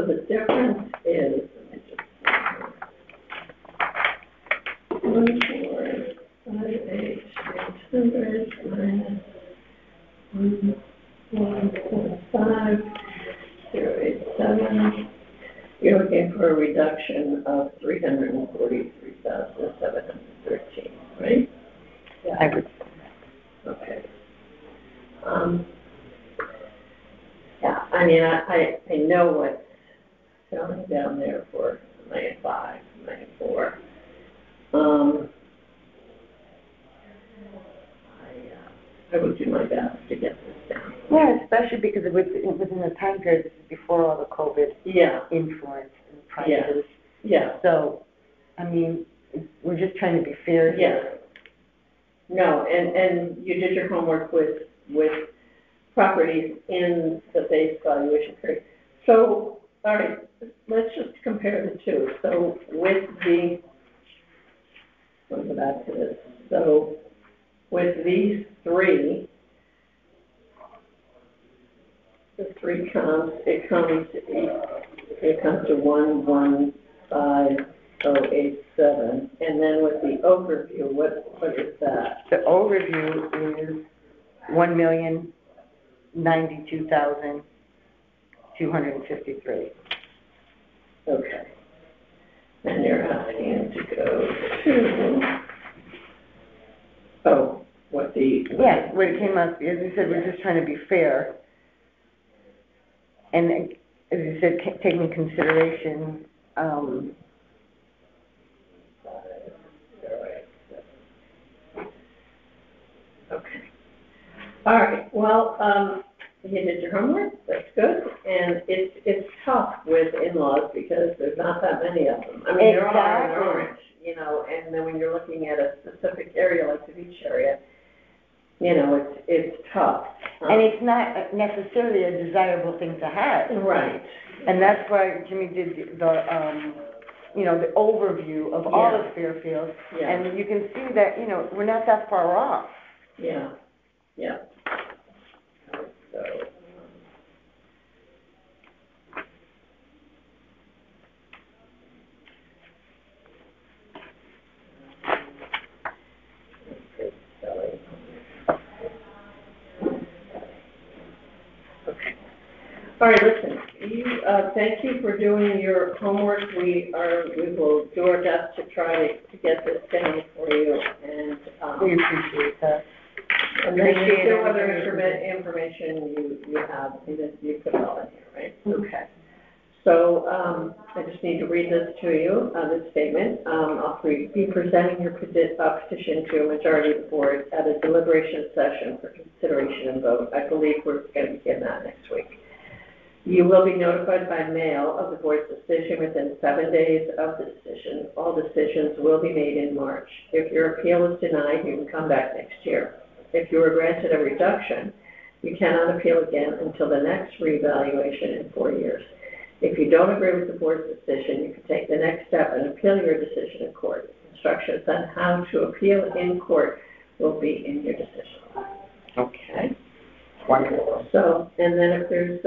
the difference is, let me just, 1,458,800 minus 1,145,087. You're looking for a reduction of 343,713, right? Yeah. I would. Okay. Yeah, I mean, I know what's selling down there for $1,500,000, $1,400,000. I would do my best to get this down. Yeah, especially because it was in the time period, this is before all the COVID Yeah, influence and prices. yeah, So, I mean, we're just trying to be fair yeah. here. No, and you did your homework with properties in the base valuation period. So, all right, let's just compare the two. So with the, let's go back to this. So with these three, the three comps, it comes to 115,087. And then with the overview, what is that? The overview is 1,092,253. Okay. And you're asking to go to, what the... Yeah, what it came out, as you said, we're just trying to be fair. And as you said, taking into consideration, Okay. All right, well, you did your homework, that's good, and it's tough with in-laws because there's not that many of them. I mean, there are in Orange, you know, and then when you're looking at a specific area like the beach area, you know, it's tough. and it's not necessarily a desirable thing to have. Right. And that's why Jimmy did the the overview of all of Fairfield. Yeah. And you can see that, we're not that far off. Yeah, yeah. So, okay. All right, listen, thank you for doing your homework. We will do our best to try to get this down for you, and, We appreciate that. and then there's appreciate still other everything. information you have, you put it all in here, right? Mm-hmm. Okay. So, I just need to read this to you, this statement. I'll be presenting your petition to a majority of the board at a deliberation session for consideration and vote. I believe we're going to begin that next week. You will be notified by mail of the board's decision within 7 days of the decision. All decisions will be made in March. If your appeal is denied, you can come back next year. If you are granted a reduction, you cannot appeal again until the next reevaluation in 4 years. If you don't agree with the board's decision, you can take the next step and appeal your decision in court. Instructions on how to appeal in court will be in your decision. Okay? Wonderful. So, and then if there's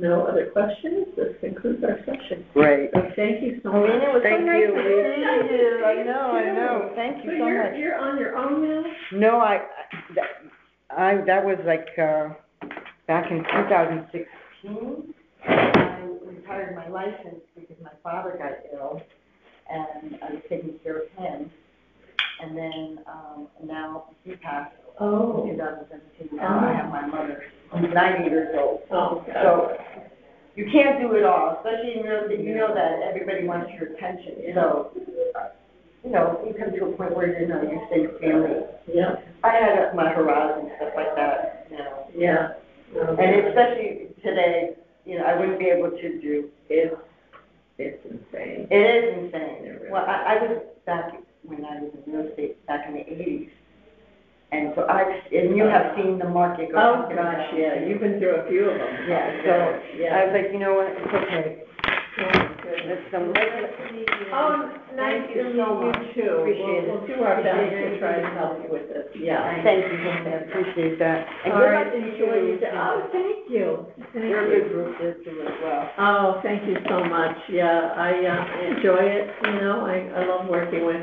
no other questions, this concludes our session. Great. So thank you so much. It was Thank so nice you. to see you. I know. Thank you so much. So you're on your own now? No, that was like, back in 2016. I retired my license because my father got ill, and I was taking care of him. And then, now he passed in 2017. Now I have my mother, who's 90 years old. Oh, God. So you can't do it all, especially in real estate. You know that everybody wants your attention. So, you come to a point where, you say family. Yeah. I had my horizon, stuff like that, Yeah. Okay. And especially today, I wouldn't be able to do it. It's insane. It is insane. It really Well, I was back when I was in real estate back in the 80s. And so and you have seen the market go Oh, up and gosh, down. yeah, you've been through a few of them. Yeah, so I was like, you know what, it's okay. Let's Nice to meet you too. Appreciate it. We'll do our best to try to help you with this, yeah. Thank you, I appreciate that. And All good right, luck to enjoy you. your day. Oh, thank you. Thank You're a you. good group there too as well. Oh, thank you so much. Yeah, I enjoy it, I love working with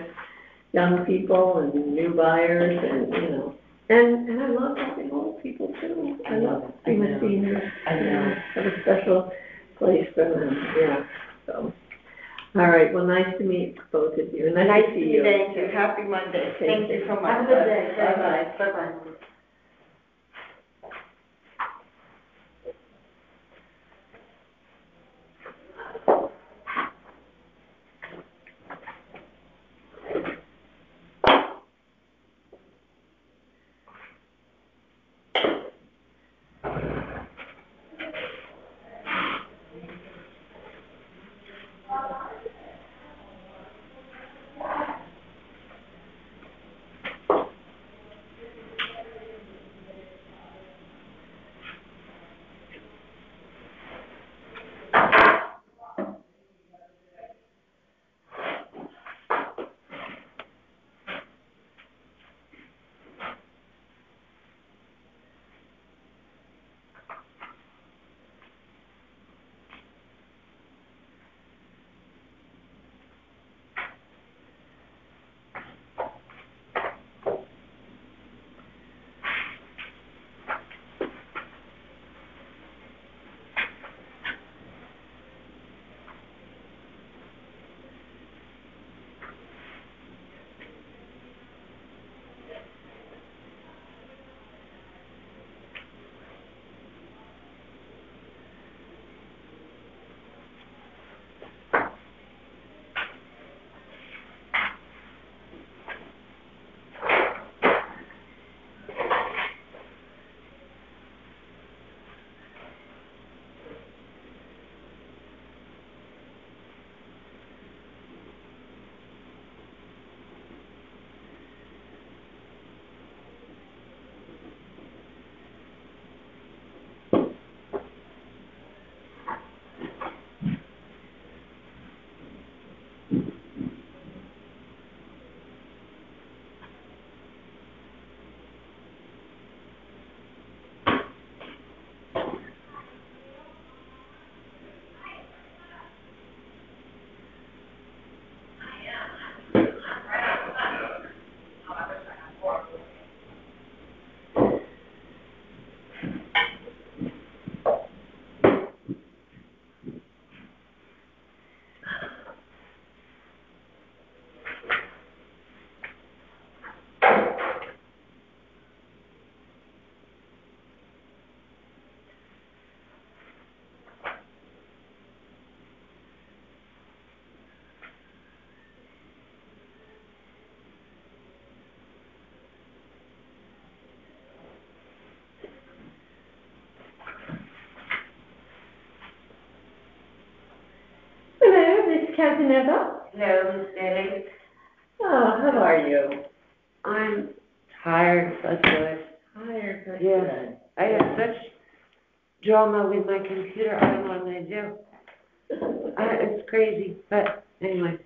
young people and new buyers and, and I love helping old people too. I love being with seniors. I know. Have a special place for them, yeah, so. All right, well, nice to meet both of you. Nice to see you. Thank you. Happy Monday. Thank you so much. Have a good day. Bye-bye. Bye-bye. Casanova. Hello, Miss Daly. Oh, how are you? I'm tired, but good. Tired, but Yeah. good. I have such drama with my computer, I don't know what I'm gonna do. It's crazy, but anyway.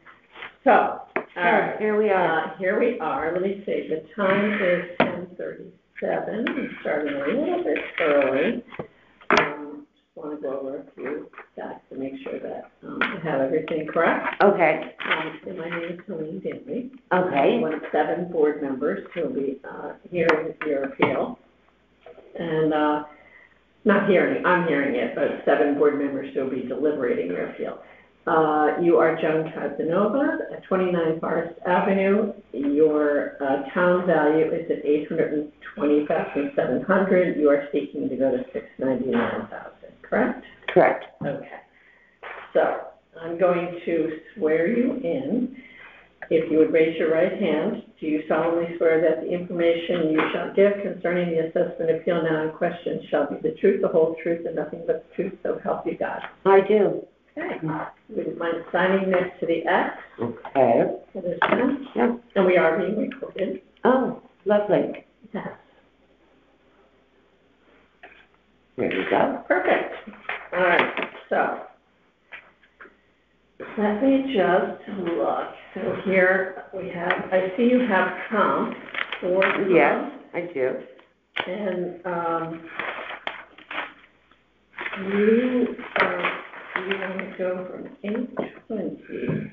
So, all right. Here we are. Here we are. Let me see. The time is 10:37. I'm starting a little bit early. Just want to go over a few facts to make sure that I have everything correct. Okay, And my name is Helene Danley. okay, I'm one of 7 board members who will be hearing your appeal. And not hearing, I'm hearing it, but 7 board members who will be deliberating your appeal. You are Joan Casanova at 29 Forest Avenue. Your town value is at $820,700. You are seeking to go to $699,000, correct? correct. Okay. So I'm going to swear you in. If you would raise your right hand, do you solemnly swear that the information you shall give concerning the assessment appeal now in question shall be the truth, the whole truth, and nothing but the truth, so help you God? I do. Okay. Would you mind signing next to the X Okay. for this one? Yeah. And we are being recorded. Oh, lovely. Yes. There we go. Perfect. All right, so let me just look. So here we have, I see you have comp for comp. Yes, I do. And you want to go from 820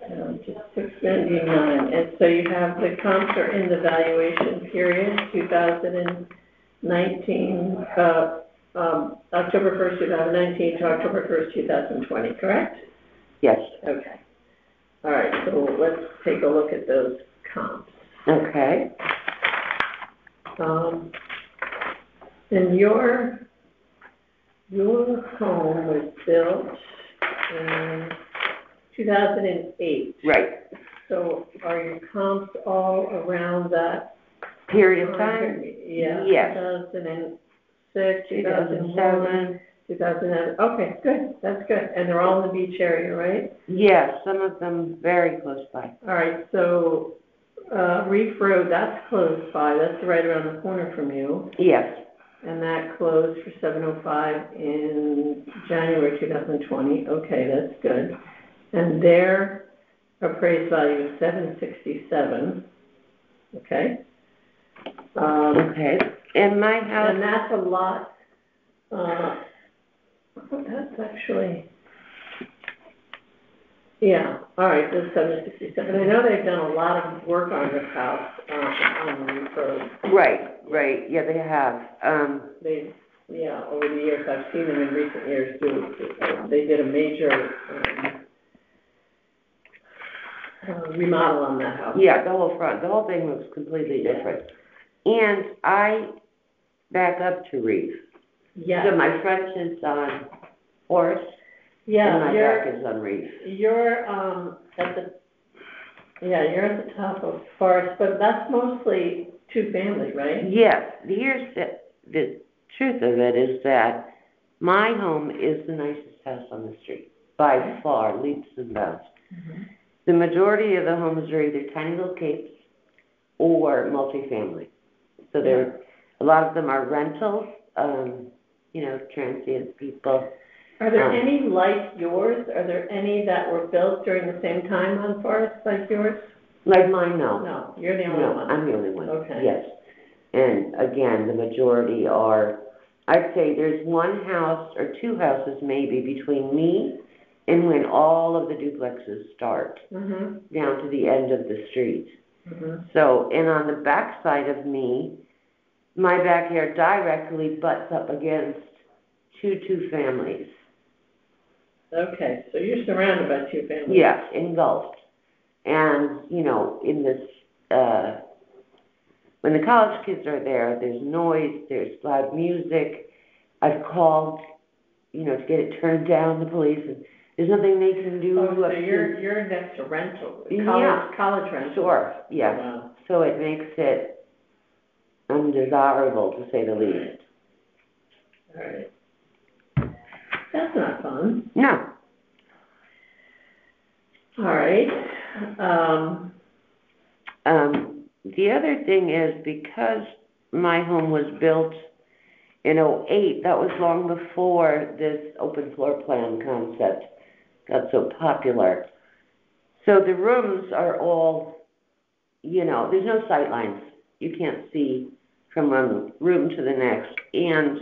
down to 699. And so you have the comps are in the valuation period, 2019, October 1st, 2019 to October 1st, 2020, correct? Yes. Okay. All right, so let's take a look at those comps. Okay. And your home was built in 2008. Right. So are your comps all around that Period of time? Yeah. Yes. 2006, 2007, 2009. Okay, good. That's good. And they're all in the beach area, right? Yes, some of them very close by. All right. So Reef Road, that's close by. That's right around the corner from you. Yes. And that closed for 705 in January 2020. Okay, that's good. And their appraised value is 767. Okay. Okay. And my house. And that's a lot. That's actually. Yeah. All right. That's 767. I know they've done a lot of work on this house on the Reef Road. Right. Right. Yeah, they have. Over the years, I've seen them in recent years do. They did a major remodel on that house. Yeah, the whole front, the whole thing looks completely different. And I back up to Reef. Yes. So my front is on Forest. Yeah. And my back is on Reef. You're you're at the top of Forest, but that's mostly 2-family, right? Yes. Here's the truth of it is that my home is the nicest house on the street, by far, leaps and bounds. Mm-hmm. The majority of the homes are either tiny little capes or multifamily. So a lot of them are rentals, transient people. Are there any like yours? Are there any that were built during the same time on Forest like yours? Like mine, no. No, you're the only one. No, I'm the only one. Okay. Yes. And again, the majority are, I'd say there's one house or 2 houses maybe between me and when all of the duplexes start, Mm-hmm. down to the end of the street. Mm-hmm. So, and on the back side of me, my backyard directly butts up against 2 families. Okay, so you're surrounded by 2 families. Yes, engulfed. And, in this, when the college kids are there, there's noise, there's loud music. I've called, to get it turned down, the police, and there's nothing they can do. Oh, so you're next to rental, college rental. Sure, yeah. Wow. So it makes it undesirable, to say the least. All right. That's not fun. No. All right, The other thing is, because my home was built in '08, that was long before this open floor plan concept got so popular. So the rooms are all, there's no sight lines. You can't see from one room to the next. And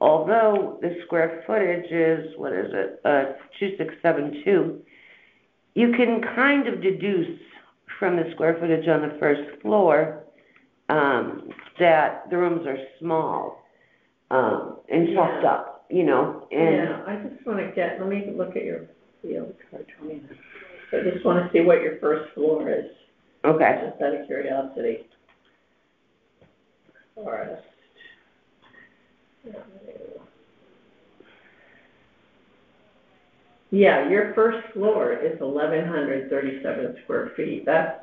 although the square footage is, 2672, you can kind of deduce from the square footage on the first floor that the rooms are small and tucked up, and yeah, I just want to let me look at your field card, tell me that. So I just want to see what your first floor is, okay. just out of curiosity. Forest. Yeah, your first floor is 1,137 square feet. That's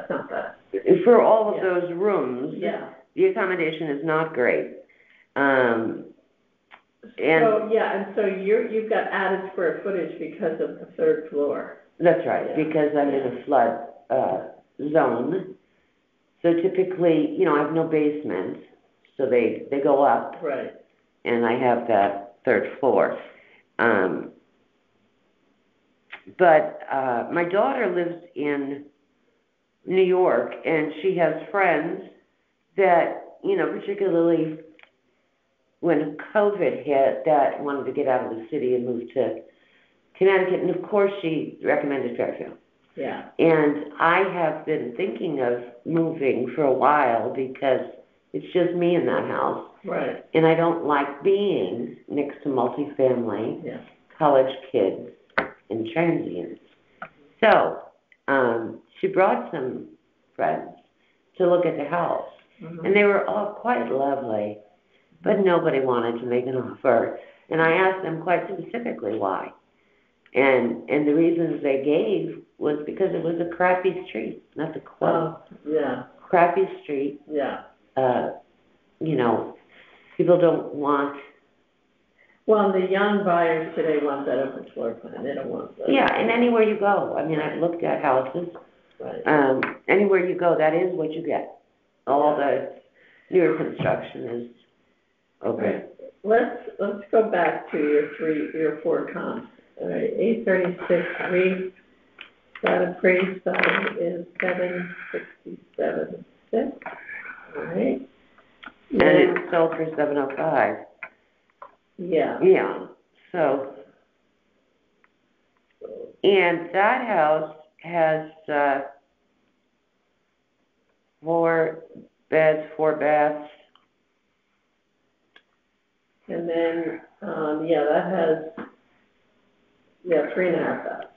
not bad. For all of those rooms, Yeah. the accommodation is not great. So you've got added square footage because of the third floor. That's right, Yeah. because I'm in a flood zone. So typically, I have no basement, so they go up. Right. And I have that third floor. But my daughter lives in New York, and she has friends that, particularly when COVID hit, that wanted to get out of the city and move to Connecticut. And of course, she recommended Fairfield. Yeah. And I have been thinking of moving for a while because it's just me in that house. Right. And I don't like being next to multifamily, college kids, and transients. So, she brought some friends to look at the house. Mm-hmm. And they were all quite lovely, but nobody wanted to make an offer. And I asked them quite specifically why. And the reasons they gave was because it was a crappy street, not the quote. Crappy street. Yeah. People don't want. Well, the young buyers today want that open floor plan. They don't want that. Yeah, and anywhere you go. I mean, I've looked at houses. Right. Anywhere you go, that is what you get. All the newer construction is open. Right. Let's go back to your four comps. All right, 836.3. That appraised value is 767.6. All right. And it sold for 705. Yeah. Yeah. So, and that house has 4 beds, 4 baths. And then, that has 3.5 baths.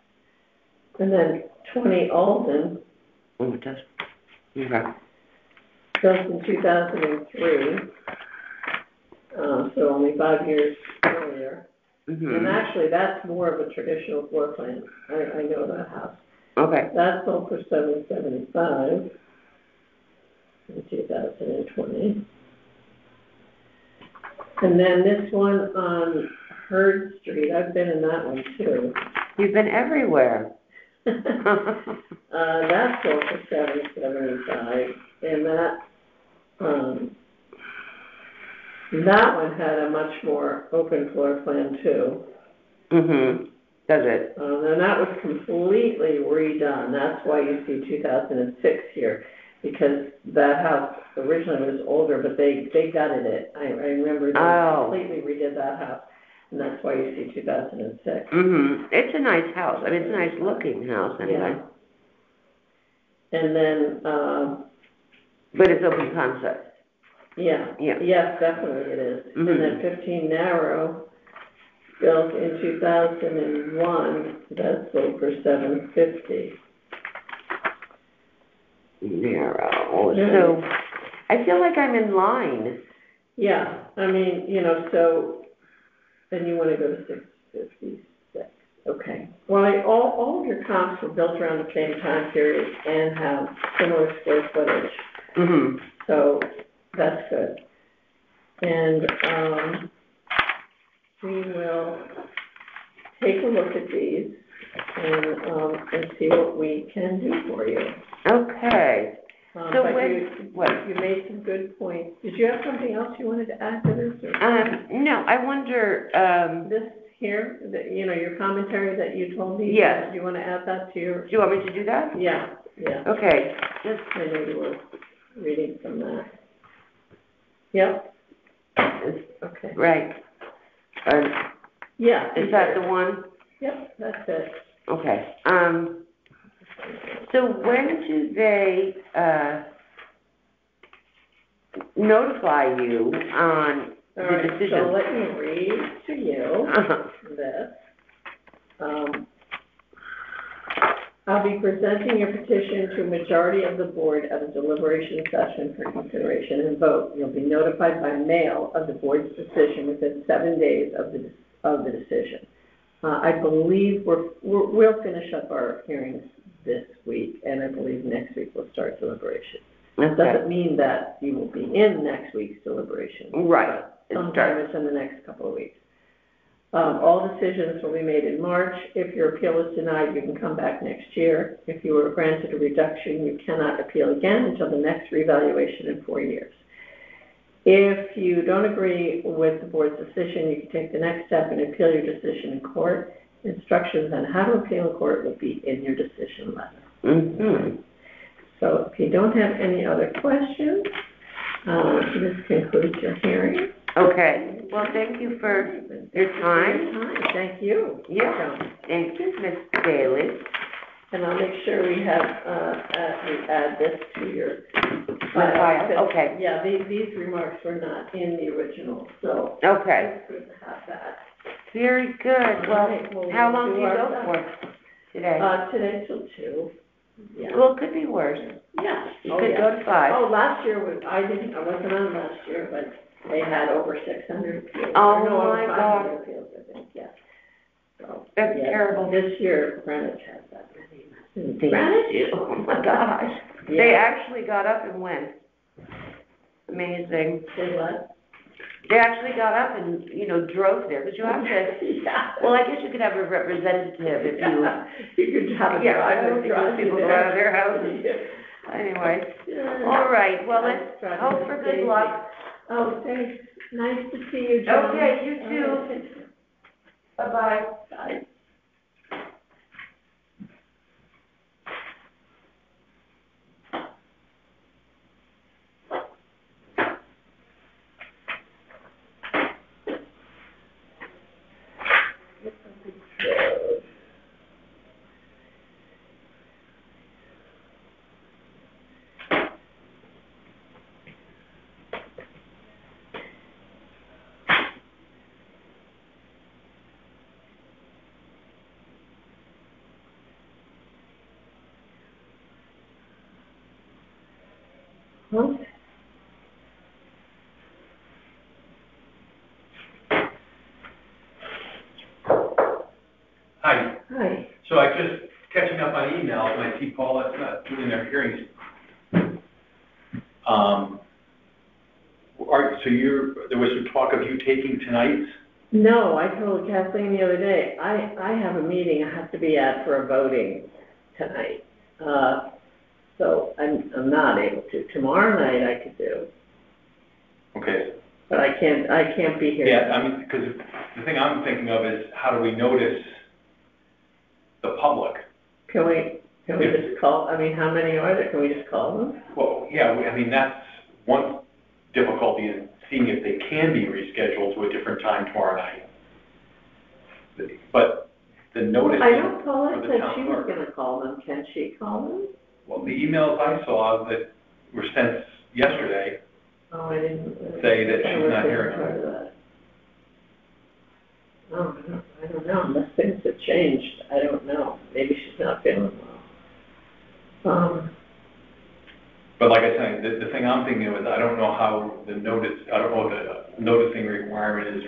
And then 20 Alden. Oh, it does. Okay. Built in 2003. So only 5 years earlier. Mm-hmm. And actually, that's more of a traditional floor plan. I know that house. Okay. That sold for $775 in 2020. And then this one on Hurd Street, I've been in that one too. You've been everywhere. That sold for $775, and that one had a much more open floor plan too. Mm-hmm. Does it? And that was completely redone. That's why you see 2006 here, because that house originally was older, but they gutted it. I remember they completely redid that house, and that's why you see 2006. Mm-hmm. It's a nice house. I mean, it's a nice looking house anyway. Yeah. And then, but it's open concept. Yeah. Yes, definitely it is. Mm-hmm. And then 15 Narrow, built in 2001, that sold for $750. Narrow. So I feel like I'm in line. Yeah, I mean, so then you want to go to 656. Okay. Well, all of your comps were built around the same time period and have similar square footage. Mm-hmm. So that's good. And we will take a look at these. and see what we can do for you. Okay. So But what? you made some good points. Did you have something else you wanted to add to this? Or? No, I wonder, This here, your commentary that you told me? Yes. Do you want to add that to your? do you want me to do that? Yeah. Okay. I know you were reading from that. Yep. Okay. Right. Yeah. Is that the one? Yep, that's it. Okay. So when do they, notify you on All the right, decision? so let me read to you this. I'll be presenting your petition to a majority of the board at a deliberation session for consideration and vote. You'll be notified by mail of the board's decision within 7 days of the decision. I believe we'll finish up our hearings this week, and I believe next week we'll start deliberation. Okay. Doesn't mean that you will be in next week's deliberation. Right. Sometime it's in the next couple of weeks. All decisions will be made in March. If your appeal is denied, you can come back next year. If you were granted a reduction, you cannot appeal again until the next reevaluation in 4 years. If you don't agree with the board's decision, you can take the next step and appeal your decision in court. Instructions on how to appeal in court will be in your decision letter. Mm-hmm. So if you don't have any other questions, this concludes your hearing. Okay. Well, thank you for your time. Thank you. Yeah. Thank you, Ms. Daly. And I'll make sure we have, we add this to your file. Okay. Yeah, these remarks were not in the original, so. Okay. It's good to have that. Very good. Well, Right, well, how we'll long do do you our go best. for today? Today till 2. Yeah. Well, it could be worse. Yeah. You could go to 5. Oh, last year I wasn't on last year, but they had over 600 appeals. Oh, Or no, over my 500 God. appeals, I think, yeah. So, That's yeah, terrible. This year, Greenwich has that many. They do. Oh, my gosh. Yeah. They actually got up and went. Amazing. Say what? They actually got up and, drove there, because you have to, Yeah. well, I guess you could have a representative if you, You could have a yeah, driver because drive you people go there. out of their houses. Anyway, Yeah. all right, well, That's let's driving hope for good luck. Oh, thanks. Nice to see you, John. Okay, you too. Okay. Bye-bye. Bye. Huh? Hi. Hi. So I just catching up on emails, and I see Paula's not doing their hearings. There was some talk of you taking tonight's? No, I told Kathleen the other day, I have a meeting I have to be at for a voting tonight. So I'm not able to. Tomorrow night I could do, Okay. but I can't be here. Yeah, I mean, because the thing I'm thinking of is how do we notice the public? Can we just call, how many are there? Can we just call them? Well, yeah, I mean, that's one difficulty in seeing if they can be rescheduled to a different time tomorrow night. But the notice. I know Paula for the said town she was clerk. gonna call them. Can she call them? Well, the emails I saw that were sent yesterday Oh, I didn't. say that I she's wasn't not hearing part them. of that. Oh, I don't know, unless things have changed, I don't know, maybe she's not feeling well. But like I said, the thing I'm thinking of is I don't know how I don't know what the noticing requirement is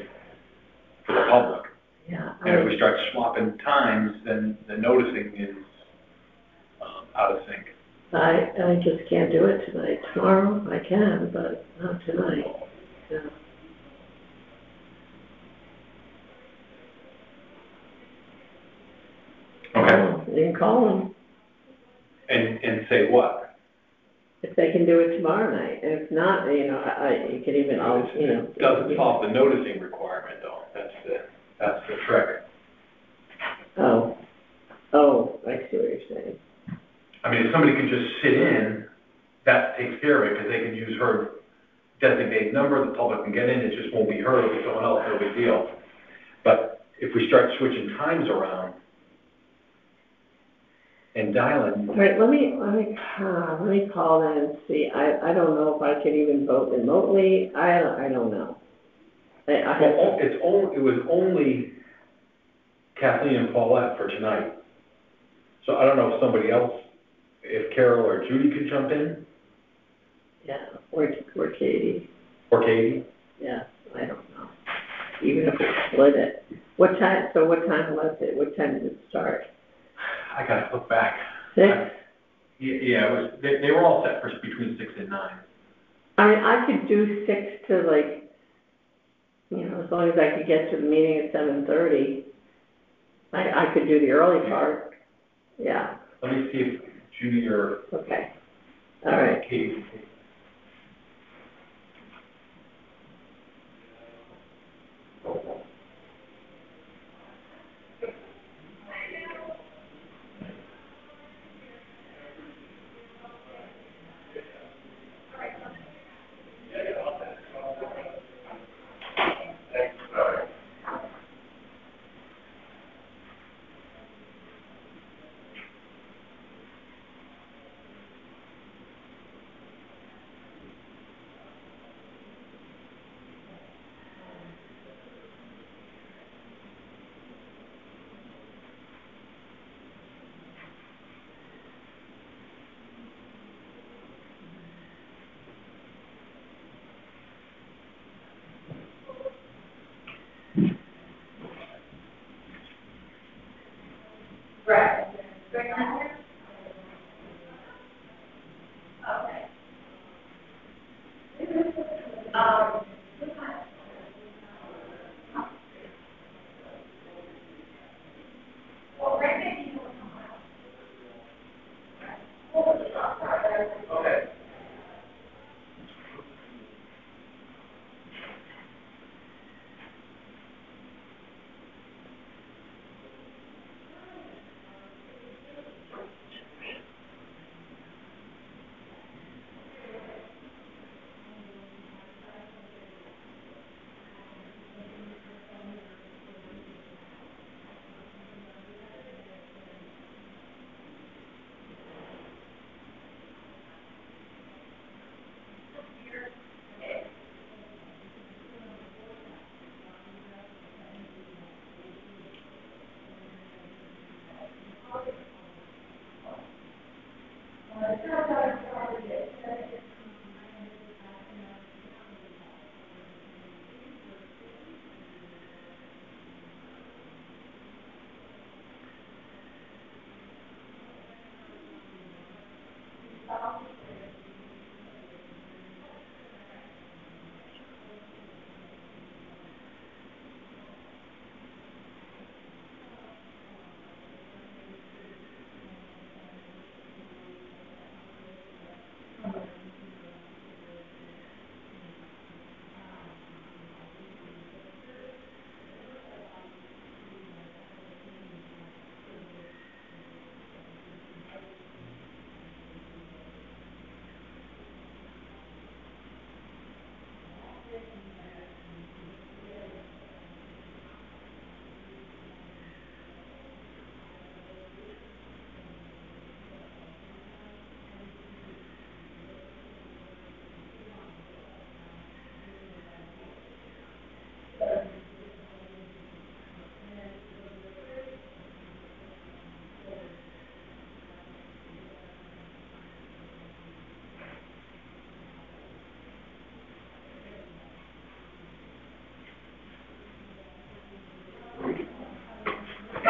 for the public. Yeah. And if we start swapping times, then the noticing is out of sync. I just can't do it tonight. Tomorrow I can, but not tonight. Yeah. Okay. can call them, And say what? if they can do it tomorrow night, and if not, you know, you could even, you know. It doesn't solve the noticing requirement though, that's the trick. Oh, I see what you're saying. I mean, if somebody could just sit in, that takes care of it, because they can use her designated number, the public can get in, it just won't be her, it'll be someone else, no big deal. But if we start switching times around and dialing. All right, let me call them and see. I don't know if I could even vote remotely. I don't know. Well, it was only Kathleen and Paulette for tonight. So I don't know if somebody else, if Carol or Judy could jump in. Yeah, or Katie. Or Katie. Yeah, I don't know. Even if we split it. What time was it? What time did it start? I gotta look back. 6? Yeah, it was, they were all set for between 6 and 9. I mean, I could do 6 to, like, you know, as long as I could get to the meeting at 7:30. I could do the early part. Yeah. Let me see if Judy or. Okay. All right. Katie.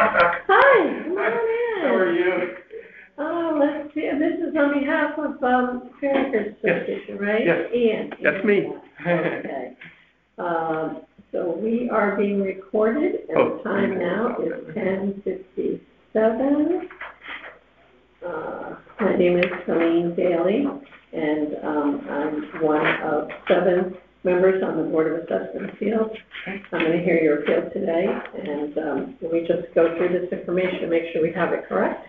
Hi, come on in. How are you? Oh, let's see, this is on behalf of, Parents Association, right? Yes. Ian. That's me. Okay. So we are being recorded, and the time now is 10:57. My name is Colleen Daly, and I'm one of 7 members on the Board of Assessment Appeals. I'm going to hear your appeal today, and let me just go through this information to make sure we have it correct.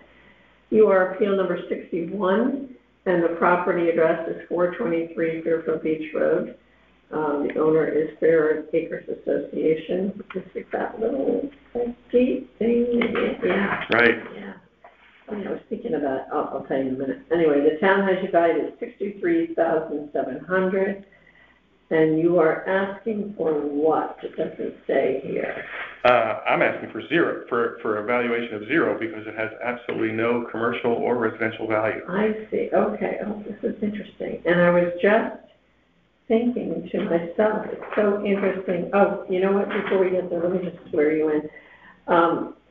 You are appeal number 61, and the property address is 423 Fairfield Beach Road. The owner is Fair Acres Association. This is that little gate thing. Yeah. Right. Yeah. I was thinking of that. I'll tell you in a minute. Anyway, the town has you valued at $63,700, and you are asking for what? It doesn't say here. I'm asking for zero, for a valuation of 0 because it has absolutely no commercial or residential value. I see. Okay. Oh, this is interesting. And I was just thinking to myself, it's so interesting. Oh, you know what? Before we get there, let me just swear you in.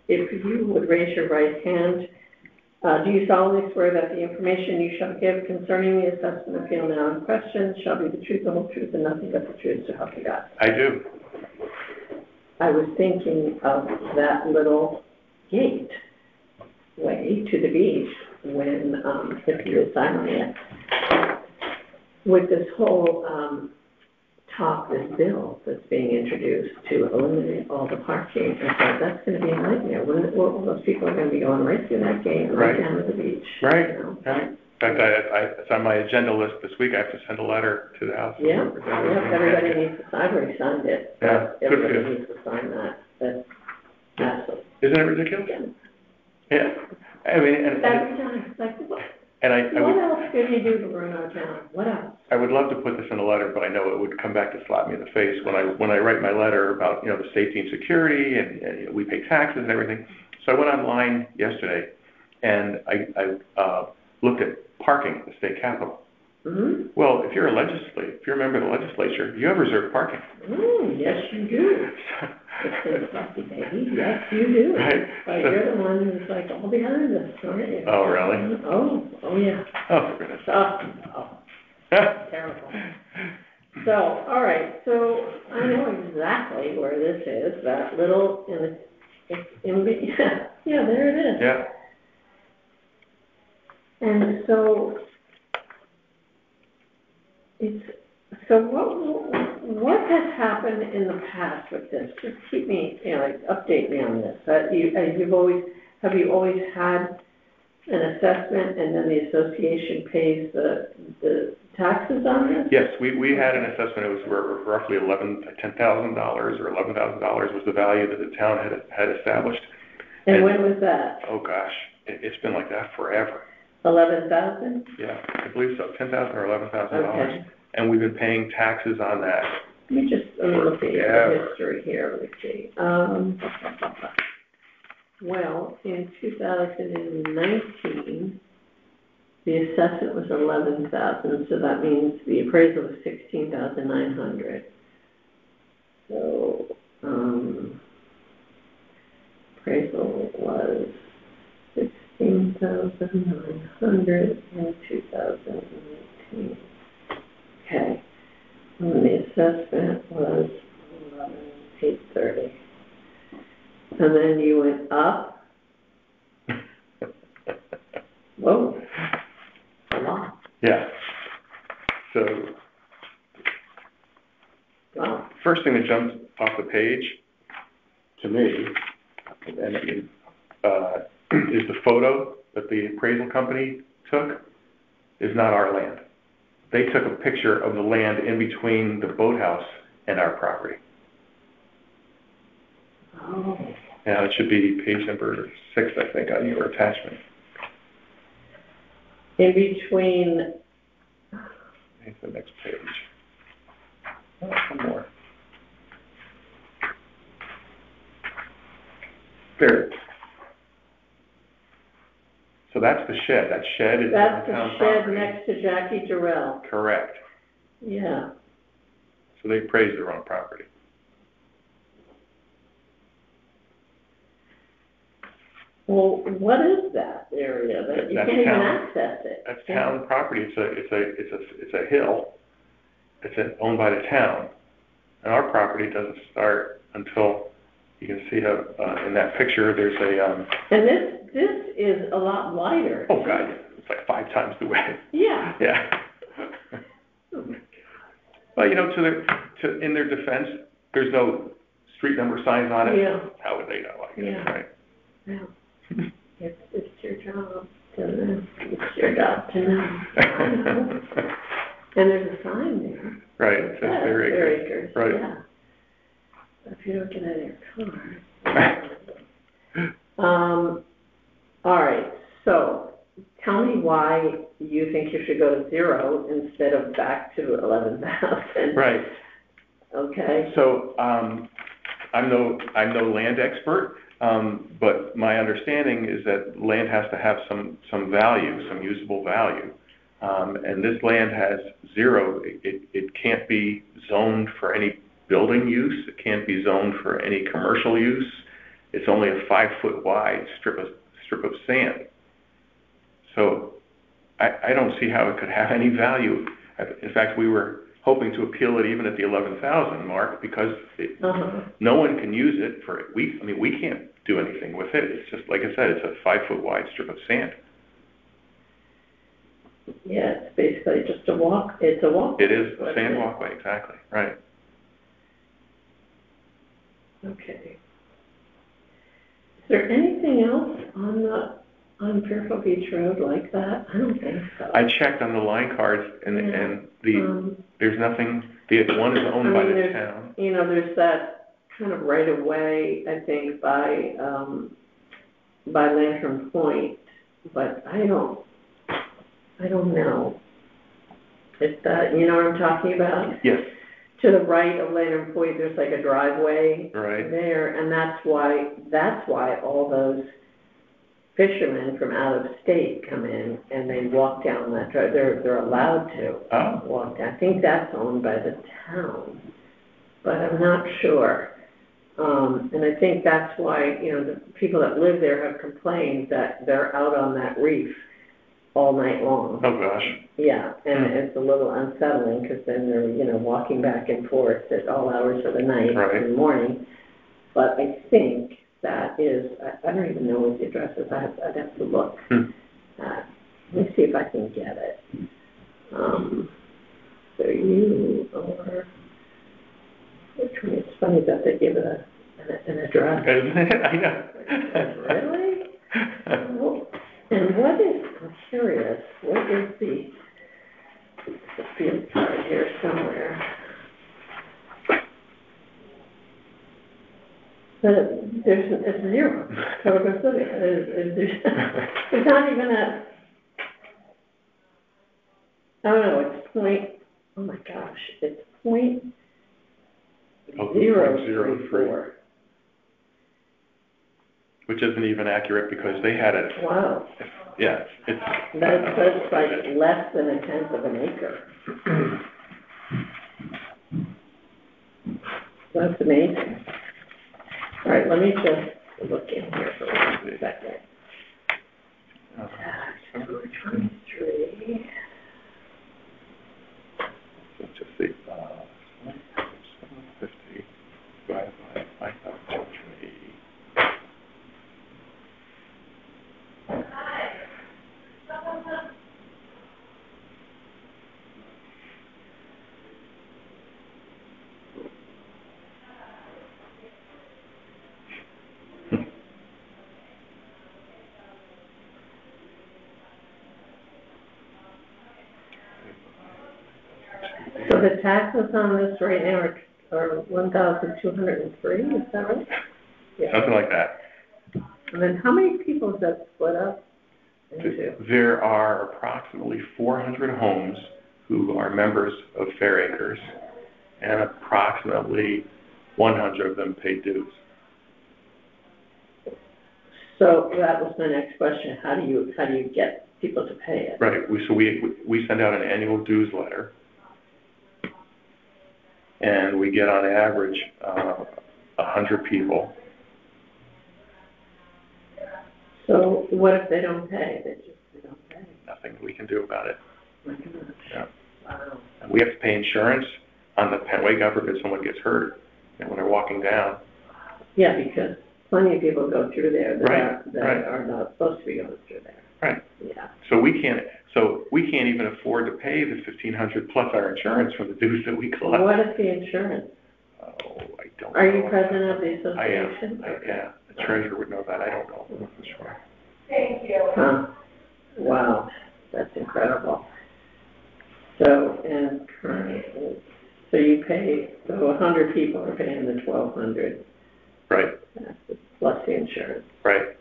If you would raise your right hand, do you solemnly swear that the information you shall give concerning the assessment appeal now in question shall be the truth, the whole truth, and nothing but the truth, so help you God? I do. I was thinking of that little gateway to the beach when, if you would sign on it, with this whole this bill that's being introduced to eliminate all the parking. I thought that's going to be a nightmare. All those people are going to be going right through that gate and right down to the beach. Right. You know? Right. In fact, it's on my agenda list this week. I have to send a letter to the House of Representatives. Yeah, everybody needs to sign. I've already signed it. Yeah, everybody needs to sign that. That's absolutely. Isn't it ridiculous? Yeah. I mean, every time. Like, what else could you do to ruin our town? What else? I would love to put this in a letter, but I know it would come back to slap me in the face when I write my letter about, the safety and security and we pay taxes and everything. So I went online yesterday and I looked at parking at the state capitol. Mm-hmm. Well, if you're a member of the legislature, you have reserved parking. Yes, you do. It's been fussy, baby. Yes, you do. Right. But you're the one who's like all behind us, aren't you? Oh, really? Oh, yeah. Oh, for goodness. Terrible. So, all right. So I know exactly where this is. That little, and it's in. Yeah, there it is. Yeah. And so what has happened in the past with this? Just keep me, update me on this. Have you always had an assessment and then the association pays the taxes on this? Yes, we had an assessment. It was roughly $10,000 or $11,000 was the value that the town had established. And when was that? Oh gosh, it's been like that forever. 11,000? Yeah, I believe so. $10,000 or $11,000. Okay. And we've been paying taxes on that. Let me look at your history here. Let me see. Well, in 2019, the assessment was 11,000, so that means the appraisal was 16,900. So, appraisal was 16,900 in 2019. Okay. And the assessment was 11,830. And then you went up. Whoa. A lot. Yeah. So, wow. First thing that jumps off the page to me, and is the photo that the appraisal company took is not our land. They took a picture of the land in between the boathouse and our property. Oh. Yeah, it should be page number 6, I think, on your attachment. In between. I think the next page. Oh, one more. There it is. So that's the shed. That shed is That's on the town the shed property. next to Jackie Durrell. Correct. Yeah. So they appraised their own property. Well, what is that area that you That's can't even town. access it? That's town property. It's a hill. It's owned by the town, and our property doesn't start until You can see how, in that picture, there's a, And this is a lot wider. oh God, it's like 5 times the width. Yeah. Yeah. Well, you know, in their defense, there's no street number signs on it. Yeah. How would they know, I guess, Yeah. right? Yeah. It's your job to know. It's your job to know. I know. And there's a sign there. Right, it says Yeah, Fair Fair Acres. Acres, Right. yeah. If you don't get out of your car. All right, so tell me why you think you should go to 0 instead of back to 11,000. Right. Okay. So, I'm no land expert, but my understanding is that land has to have some value, some usable value. And this land has 0. It can't be zoned for any building use. It can't be zoned for any commercial use. It's only a 5-foot wide strip of sand. So I don't see how it could have any value. In fact, we were hoping to appeal it even at the 11,000 mark because no one can use it for, we can't do anything with it. It's just, like I said, it's a 5-foot wide strip of sand. Yeah, it's basically just a walk. It's a walk. It is a sand walkway, exactly, right. Okay. Is there anything else on Fairfield Beach Road like that? I don't think so. I checked on the line cards and there's nothing, the one is owned by the town. You know, there's that kind of right of way, I think, by Lantern Point, but I don't know. Is that, you know what I'm talking about? Yes. To the right of Lantern Point, there's like a driveway there, and that's why all those fishermen from out of state come in and they walk down that drive. They're allowed to walk down. I think that's owned by the town, but I'm not sure. And I think that's why, you know, the people that live there have complained that they're out on that reef all night long. Oh, gosh. Yeah, and it's a little unsettling because then they're, you know, walking back and forth at all hours of the night and the morning. But I think that is, I don't even know what the address is. I'd have to look. Let me see if I can get it. So you are, it's funny that they give it an address. I know. Really? And what is, I'm curious, what is the field card here somewhere? It's 0. Total City. It's not even a, oh no, it's point, oh my gosh, it's point 0.03. Which isn't even accurate because they had it. Wow. Yeah, that's like less than 1/10 of an acre. That's amazing. All right, let me just look in here for 1 second. 23. Let's just see. 50 divided by 5,003. So the taxes on this right now are 1,203, is that right? Yeah. Something like that. And then how many people is that split up into? There are approximately 400 homes who are members of Fair Acres, and approximately 100 of them pay dues. So that was my next question. How do you get people to pay it? Right. We send out an annual dues letter, and we get on average 100 people. So what if they don't pay? They don't pay. Nothing we can do about it. My gosh. Yeah. Wow. And we have to pay insurance on the Pentway Gopher if someone gets hurt when they're walking down. Yeah, because plenty of people go through there Right, that right. are not supposed to be going through there. Right. Yeah. So we can't even afford to pay the $1,500 plus our insurance for the dues that we collect. What is the insurance? Oh, I don't know. Are you president of the I am. association? Yeah, the treasurer would know that. I don't know for sure. Thank you. Huh. Wow, that's incredible. So, and currently, so you pay, so 100 people are paying the 1,200. Right. Plus the insurance. Right.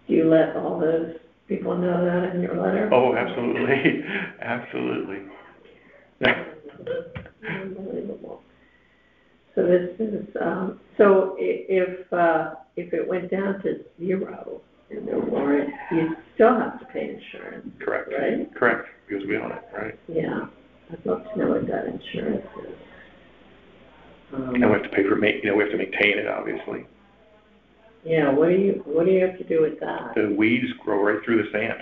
Do you let all those people know that in your letter? Oh, absolutely. Absolutely. Unbelievable. So this is, so if it went down to 0 in the warrant, you still have to pay insurance. Correct. Right? Correct, because we own it, right? Yeah. I'd love to know what that insurance is. And we have to pay for we have to maintain it, obviously. Yeah, what do you have to do with that? The weeds grow right through the sand.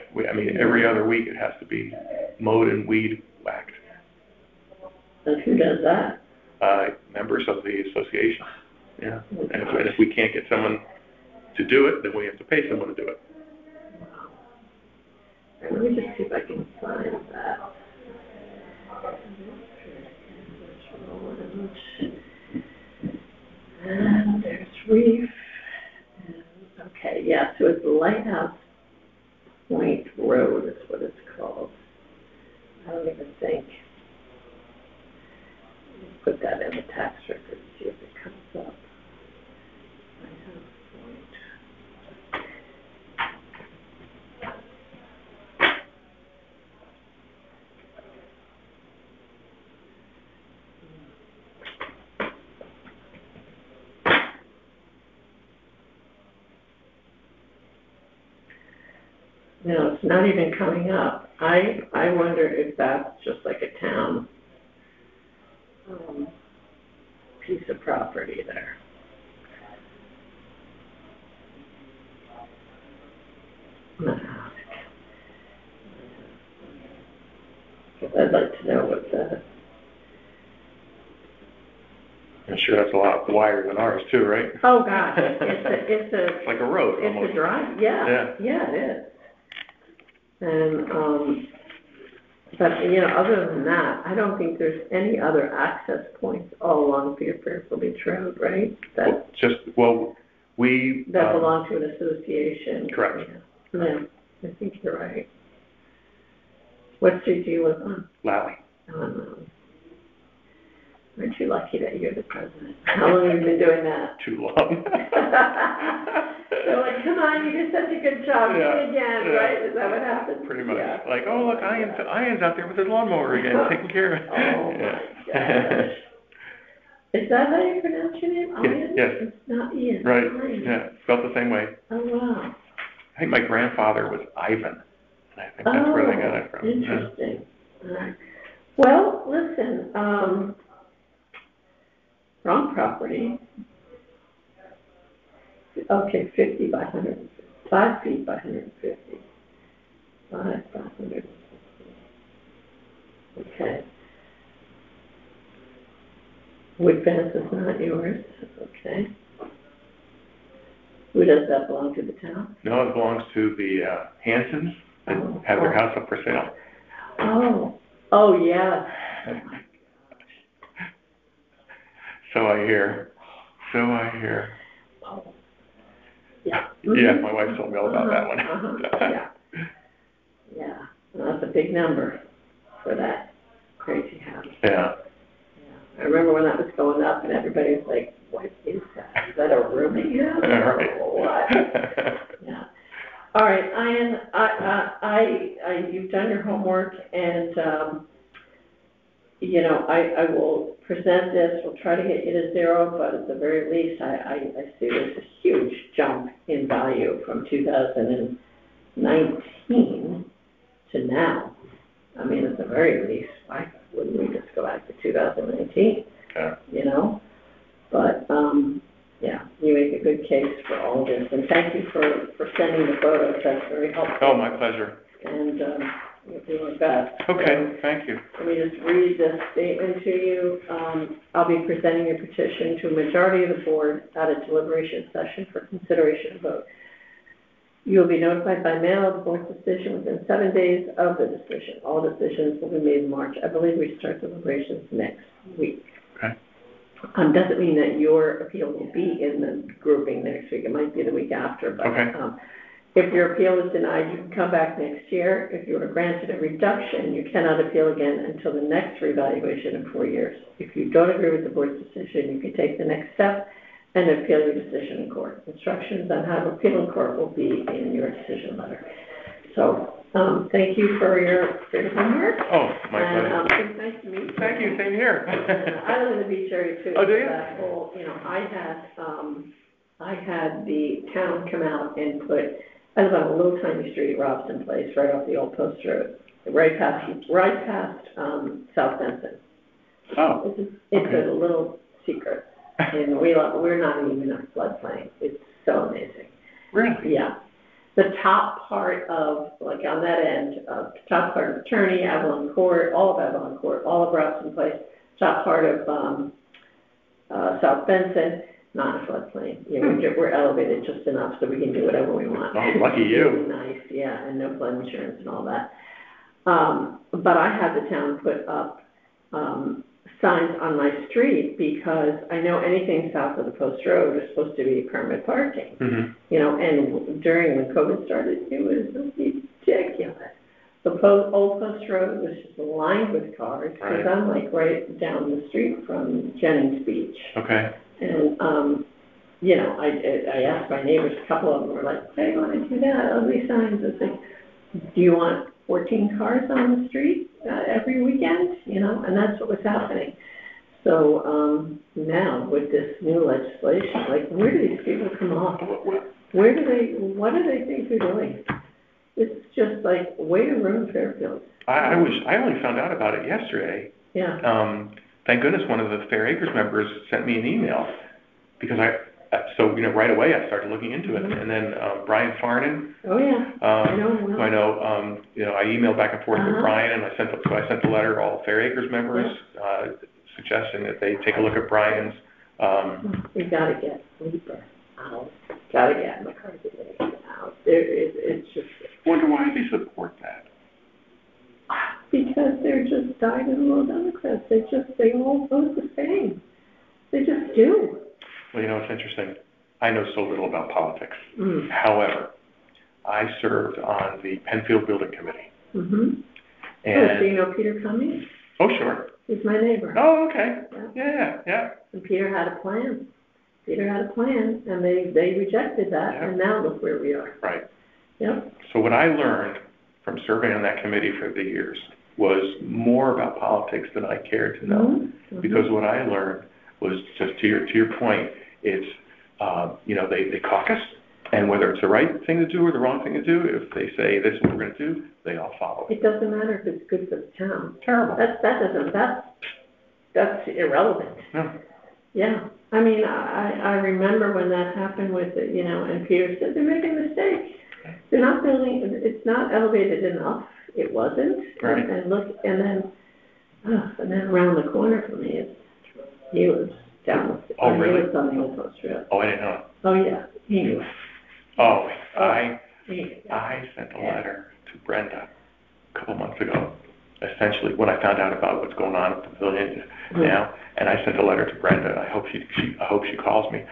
Every other week it has to be mowed and weed whacked. And who does that? Members of the association. Yeah. And if we can't get someone to do it, then we have to pay someone to do it. Wow. Let me just see if I can find that. And there's Reef. Okay, yeah, so it's Lighthouse Point Road is what it's called. I don't even think. Put that in the tax record, see if it comes up. Lighthouse Point. No, it's not even coming up. I wonder if that's just like a town piece of property there. Because I'd like to know what the... I'm sure that's a lot wider than ours too, right? Oh, gosh, it's like a road almost. It's a drive, yeah, it is. And, but, other than that, I don't think there's any other access points all along Fairfield Beach Road, right? That belong to an association. Correct. Yeah, I think you're right. What street do you live on? Lally. Oh, no. Aren't you lucky that you're the president? How long have you been doing that? Too long. They're like, come on, you did such a good job, do it again, right? Is that what happened? Pretty much. Yeah. Like, oh, look, Ian's out there with his lawnmower again, taking care of it. Oh, my gosh. Is that how you pronounce your name? Ian? Yes. It's not Ian. Right, Ian. yeah, spelled the same way. Oh, wow. I think my grandfather was Ivan, and I think that's where they got it from. Interesting. Yeah. Well, listen, wrong property. Okay, 50 by 150, 5 feet by 150. 5 by 150. Okay. Wood fence is not yours, okay. Who does that belong to, the town? No, it belongs to the Hansons that have their house up for sale. Oh, yeah. Oh my gosh. So I hear. Oh. Yeah. Yeah, my wife told me all about that one. Yeah. Well, that's a big number for that crazy house. Yeah. I remember when that was going up and everybody was like, what is that? Is that a rooming house? Right. What? Yeah. All right, Ian, you've done your homework and, I will present this. We'll try to get you to 0, but at the very least, I see there's a huge jump in value from 2019 to now. I mean, at the very least, why wouldn't we just go back to 2019? Yeah. But, yeah, you make a good case for all of this. And thank you for sending the photos. That's very helpful. Oh, my pleasure. And we'll do our best. Okay, thank you. Let me just read this statement to you. I'll be presenting your petition to a majority of the board at a deliberation session for consideration and vote. You will be notified by mail of the board's decision within 7 days of the decision. All decisions will be made in March. I believe we start deliberations next week. Okay. Doesn't mean that your appeal will be in the grouping next week. It might be the week after, but okay. If your appeal is denied, you can come back next year. If you are granted a reduction, you cannot appeal again until the next reevaluation in 4 years. If you don't agree with the board's decision, you can take the next step and appeal your decision in court. Instructions on how to appeal in court will be in your decision letter. So, thank you for your homework. Oh, my pleasure. It's nice to meet you. Thank you, same here. I live in the beach area too. Oh, do you? That whole, I had the town come out and I live on a little tiny street, Robson Place, right off the old post road, right past South Benson. Oh. It's a little secret, and we're not even in a floodplain. It's so amazing. Really? Yeah. The top part of, like on that end, top part of Attorney, Avalon Court, all of Avalon Court, all of Robson Place, top part of South Benson, not a floodplain. You know, we're elevated just enough so we can do whatever we want. Oh, lucky you. Really nice, yeah, and no flood insurance and all that. But I had the town put up signs on my street because I know anything south of the post road is supposed to be permit parking. Mm-hmm. You know, and during when COVID started, it was ridiculous. The old post road was just lined with cars because I'm like right down the street from Jennings Beach. Okay. And, you know, I asked my neighbors, a couple of them were like, hey, I want to do that, ugly signs. I said, do you want 14 cars on the street every weekend? You know, and that's what was happening. So now with this new legislation, like, where do these people come off? What do they think they're doing? It's just like, way to ruin Fairfield. I only found out about it yesterday. Yeah. Thank goodness one of the Fair Acres members sent me an email because so, you know, right away I started looking into it. And then Brian Farnan. Oh, yeah. Who I know, you know, I emailed back and forth with Brian, and I sent the letter to all Fair Acres members suggesting that they take a look at Brian's. We gotta get Sleeper out. Gotta get McCarthy out. It's just. Wonder why they support that. Because they're just dyed-in-the-wool Democrats. They all vote the same. They just do. Well, you know, it's interesting. I know so little about politics. Mm. However, I served on the Penfield Building Committee. Mm-hmm. And do you know Peter Cummings? Oh, sure. He's my neighbor. Oh, okay. Yeah. And Peter had a plan. And they rejected that, and now look where we are. Right. Yep. So what I learned from serving on that committee for the years was more about politics than I cared to know. Mm-hmm. Because what I learned was, just to your point, it's, you know, they caucus, and whether it's the right thing to do or the wrong thing to do, if they say this is what we're going to do, they all follow it. It doesn't matter if it's good for the town. Terrible. That's irrelevant. No. Yeah. I mean, I remember when that happened with it, you know, and Peter said, they're making a mistake. They're not building, it's not elevated enough. It wasn't. Right. And look, and then around the corner from me, he was down. Oh, really? He was on the old post road. Oh, I didn't know. Oh, yeah. He knew. Oh, I sent a letter to Brenda a couple months ago, essentially when I found out about what's going on at the pavilion now, and I sent a letter to Brenda. I hope she calls me,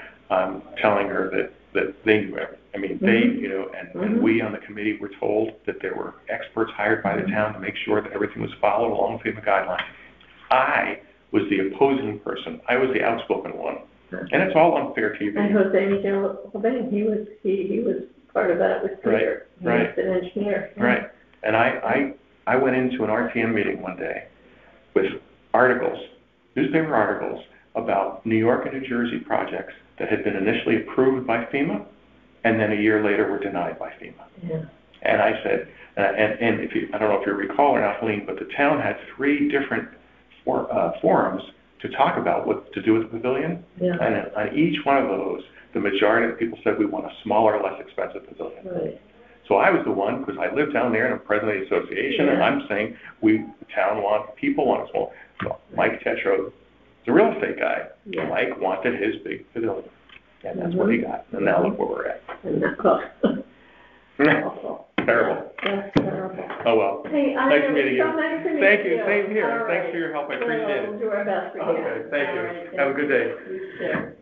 telling her that they knew everything. I mean, they, you know, and we on the committee were told that there were experts hired by the town to make sure that everything was followed along the FEMA guidelines. I was the opposing person. I was the outspoken one. And it's all on Fair TV. And Jose Miguel Obeng, he was part of that with Peter. Right. He was an engineer. Yeah. Right. And I went into an RTM meeting one day with newspaper articles about New York and New Jersey projects that had been initially approved by FEMA, and then a year later were denied by FEMA. Yeah. And I said, and I don't know if you recall or not, Helene, but the town had 3 different forums to talk about what to do with the pavilion. Yeah. And on each one of those, the majority of the people said we want a smaller, less expensive pavilion. Right. So I was the one, because I live down there and I'm president of the association, and I'm saying, the town wants, people want us all. So Mike Tetro, the real estate guy, Mike wanted his big pavilion, and that's what he got, and now look where we're at. And that's awful. Terrible. That's terrible. Oh, well. Hey, Nice meeting you. So nice to meet you. Thank you, same here. All Thanks right. for your help, I appreciate We'll it. do our best for you. Okay, thank you. All right, Have a good day. You too.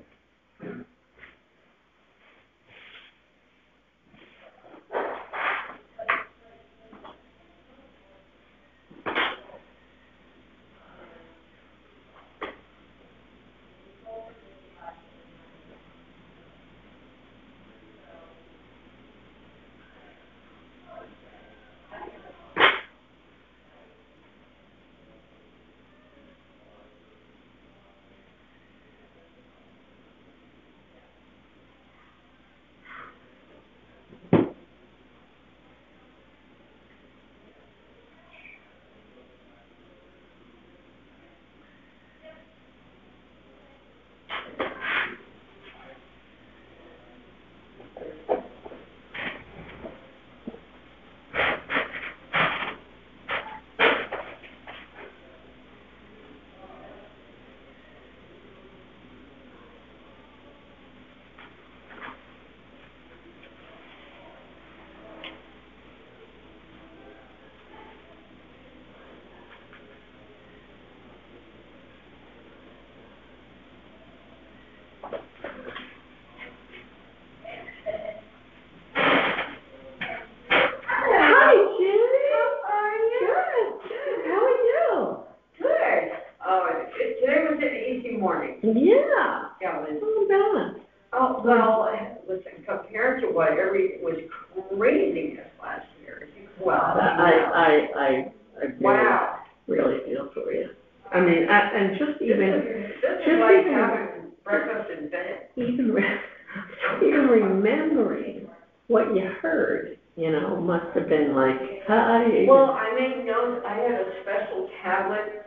Yeah. Yeah, it was, Oh, God. oh, well, listen, compared to what was craziness last year. Well, I wow. really feel for you. I mean, and just even, This is like having breakfast in bed. even remembering what you heard, you know, must have been like, Well, I made notes, I had a special tablet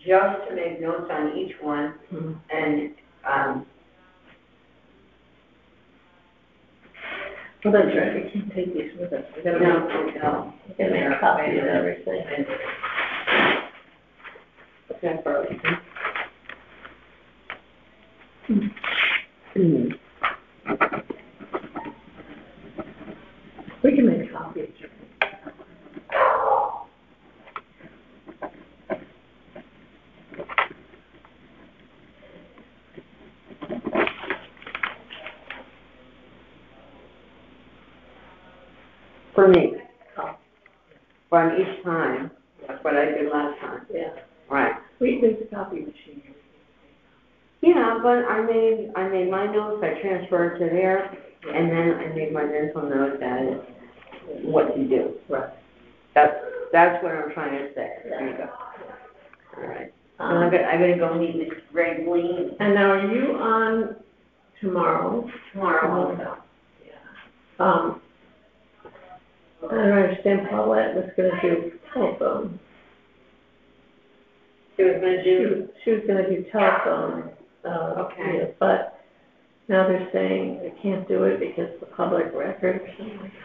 just to make notes on each one, and, well, that's right, we can't take these with us, we gotta make a copy of everything. Okay, Barley. We can make a copy of it. For me, from each time, that's what I did last time. Yeah. Right. There's a copy machine. Yeah, but I made my notes, I transferred to there, and then I made my mental notes as what to do. Right. That's what I'm trying to say. There you go. All right. I'm gonna go meet Miss Greg Lee. And now, are you on tomorrow? tomorrow also. I don't understand, Paulette was gonna do telephone. She was gonna do, She was gonna do telephone, Okay. yeah, but now they're saying they can't do it because the public record or something like that.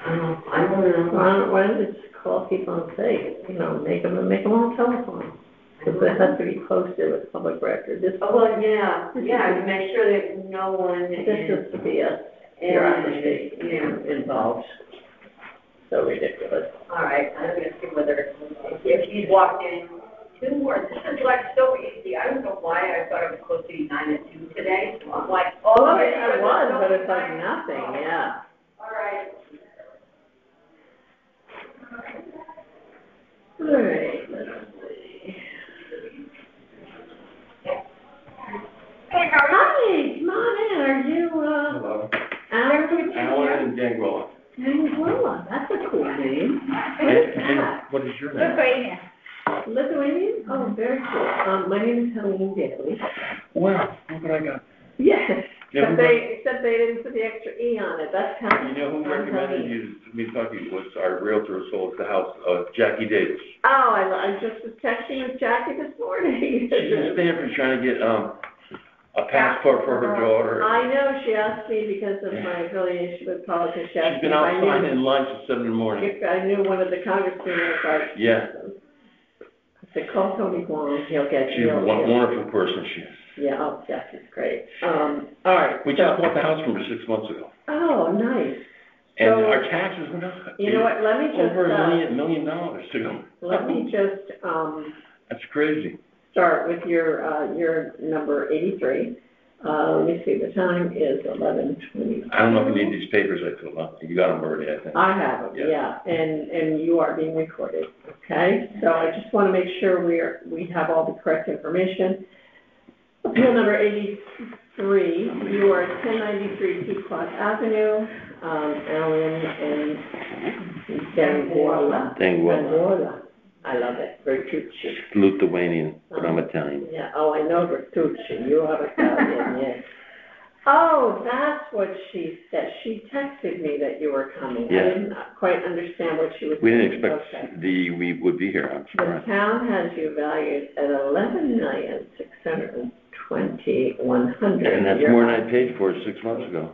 I don't know. Why don't they just call people and say, you know, make them on telephone? Because it has to be posted with public record. This, Oh, well, yeah, to make sure that no one this is is to be a bureaucracy, you know, involved. So ridiculous. all right, I'm gonna see whether, if he's walked in 2 or, this is like so easy, I don't know why I thought it was supposed to be 9 to 2 today, so I'm like, oh. Well, yeah, it was, but it's so like nice. nothing, yeah. All right. All right, let's see. Hi, come on in, are you, Hello. Alan? and Ganguella. Ganguella, that's a cool name. What is And that? what is your name? Lithuania. Lithuanian? Oh, very cool. My name is Helene Daly. Wow, look what I got. Yes, Yeah, except they didn't put the extra E on it, that's kind of. You know who recommended you to me talking was our realtor who sold the house, Jackie Davis. Oh, I just was texting with Jackie this morning. She's in Stanford trying to get, a passport for her daughter. I know, she asked me because of my affiliation with politics, she asked She's me been if out I knew. signing lunch at 7 in the morning. If I knew one of the congressmen, I was like. Yeah. I said, call Tony Guam, he'll get She's you. a wonderful person, she is. Yeah, oh, yeah, she's great. All right. We just bought the house from her 6 months ago. Oh, nice. And So, our taxes went up. you know what, let me just, Over $1 million to go. let me just, That's crazy. start with your number 83. Let me see, the time is 11:20. I don't know if you need these papers I filled out. You got them already, I think. I have them, yeah, and you are being recorded, okay? So I just want to make sure we have all the correct information. Appeal number 83, you are at 1093 Pequot Avenue, Allen and Danguola. Danguola. I love it, Bertucci. Lithuanian, but I'm Italian. Yeah, oh, I know Bertucci, you are Italian, yes. Oh, that's what she said. She texted me that you were coming. Yeah. I didn't quite understand what she was saying. We didn't expect Okay. we would be here, I'm The surprised. town has you valued at $11,620,100. And that's more than I paid for it 6 months ago.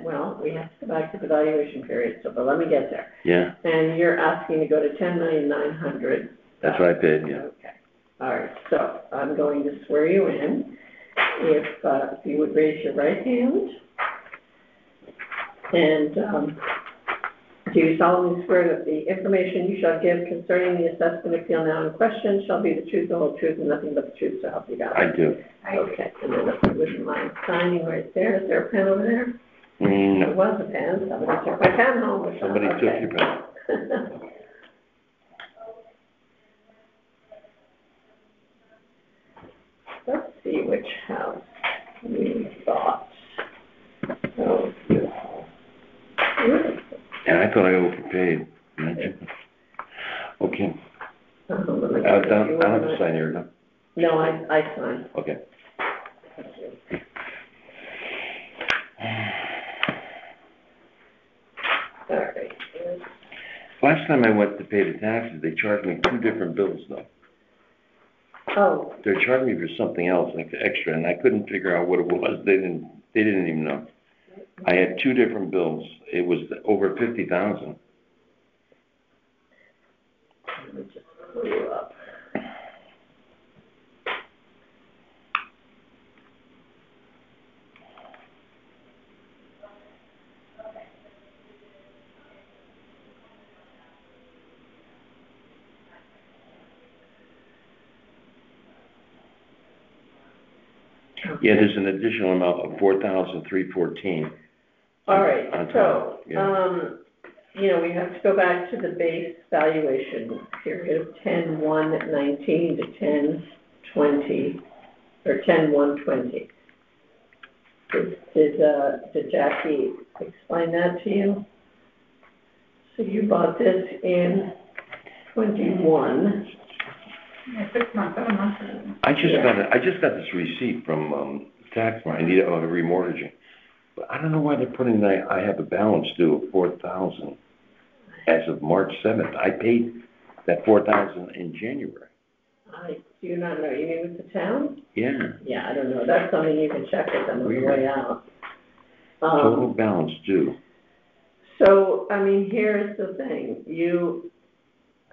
Well, we have to go back to the valuation period, so, but let me get there. Yeah, And you're asking to go to $10,900,000. that's what I paid, yeah. Okay. All right, so I'm going to swear you in. If you would raise your right hand. And do you solemnly swear that the information you shall give concerning the assessment appeal now in question shall be the truth, the whole truth, and nothing but the truth, so help you God? I do. Okay, and then if you wouldn't mind signing right there. Is there a pen over there? No. There was a pen. Somebody took my pen home. Somebody took your pen. Let's see which house we thought. Oh, beautiful. And I thought I overpaid. Okay. I don't have to sign here, no? No, I signed. Okay. Thank you. All right. Last time I went to pay the taxes, they charged me 2 different bills though. Oh, They're charging me for something else, like extra, and I couldn't figure out what it was. They didn't even know. I had 2 different bills. It was over 50,000. let me just pull you up. Yeah, there's an additional amount of $4,314. All right, On so, top, yeah. we have to go back to the base valuation period of 10/1/19 to 10/20, or 10/1/20. Did Jackie explain that to you? So you bought this in 21. Yeah, 6 months, 7 months ago. I just got this receipt from tax I need a remortgaging. But I don't know why they're putting that I have a balance due of 4,000 as of March 7th. I paid that 4,000 in January. I do not know. You mean with the town? Yeah. Yeah, I don't know. That's something you can check with them on the way out. Total balance due. So, I mean, here's the thing.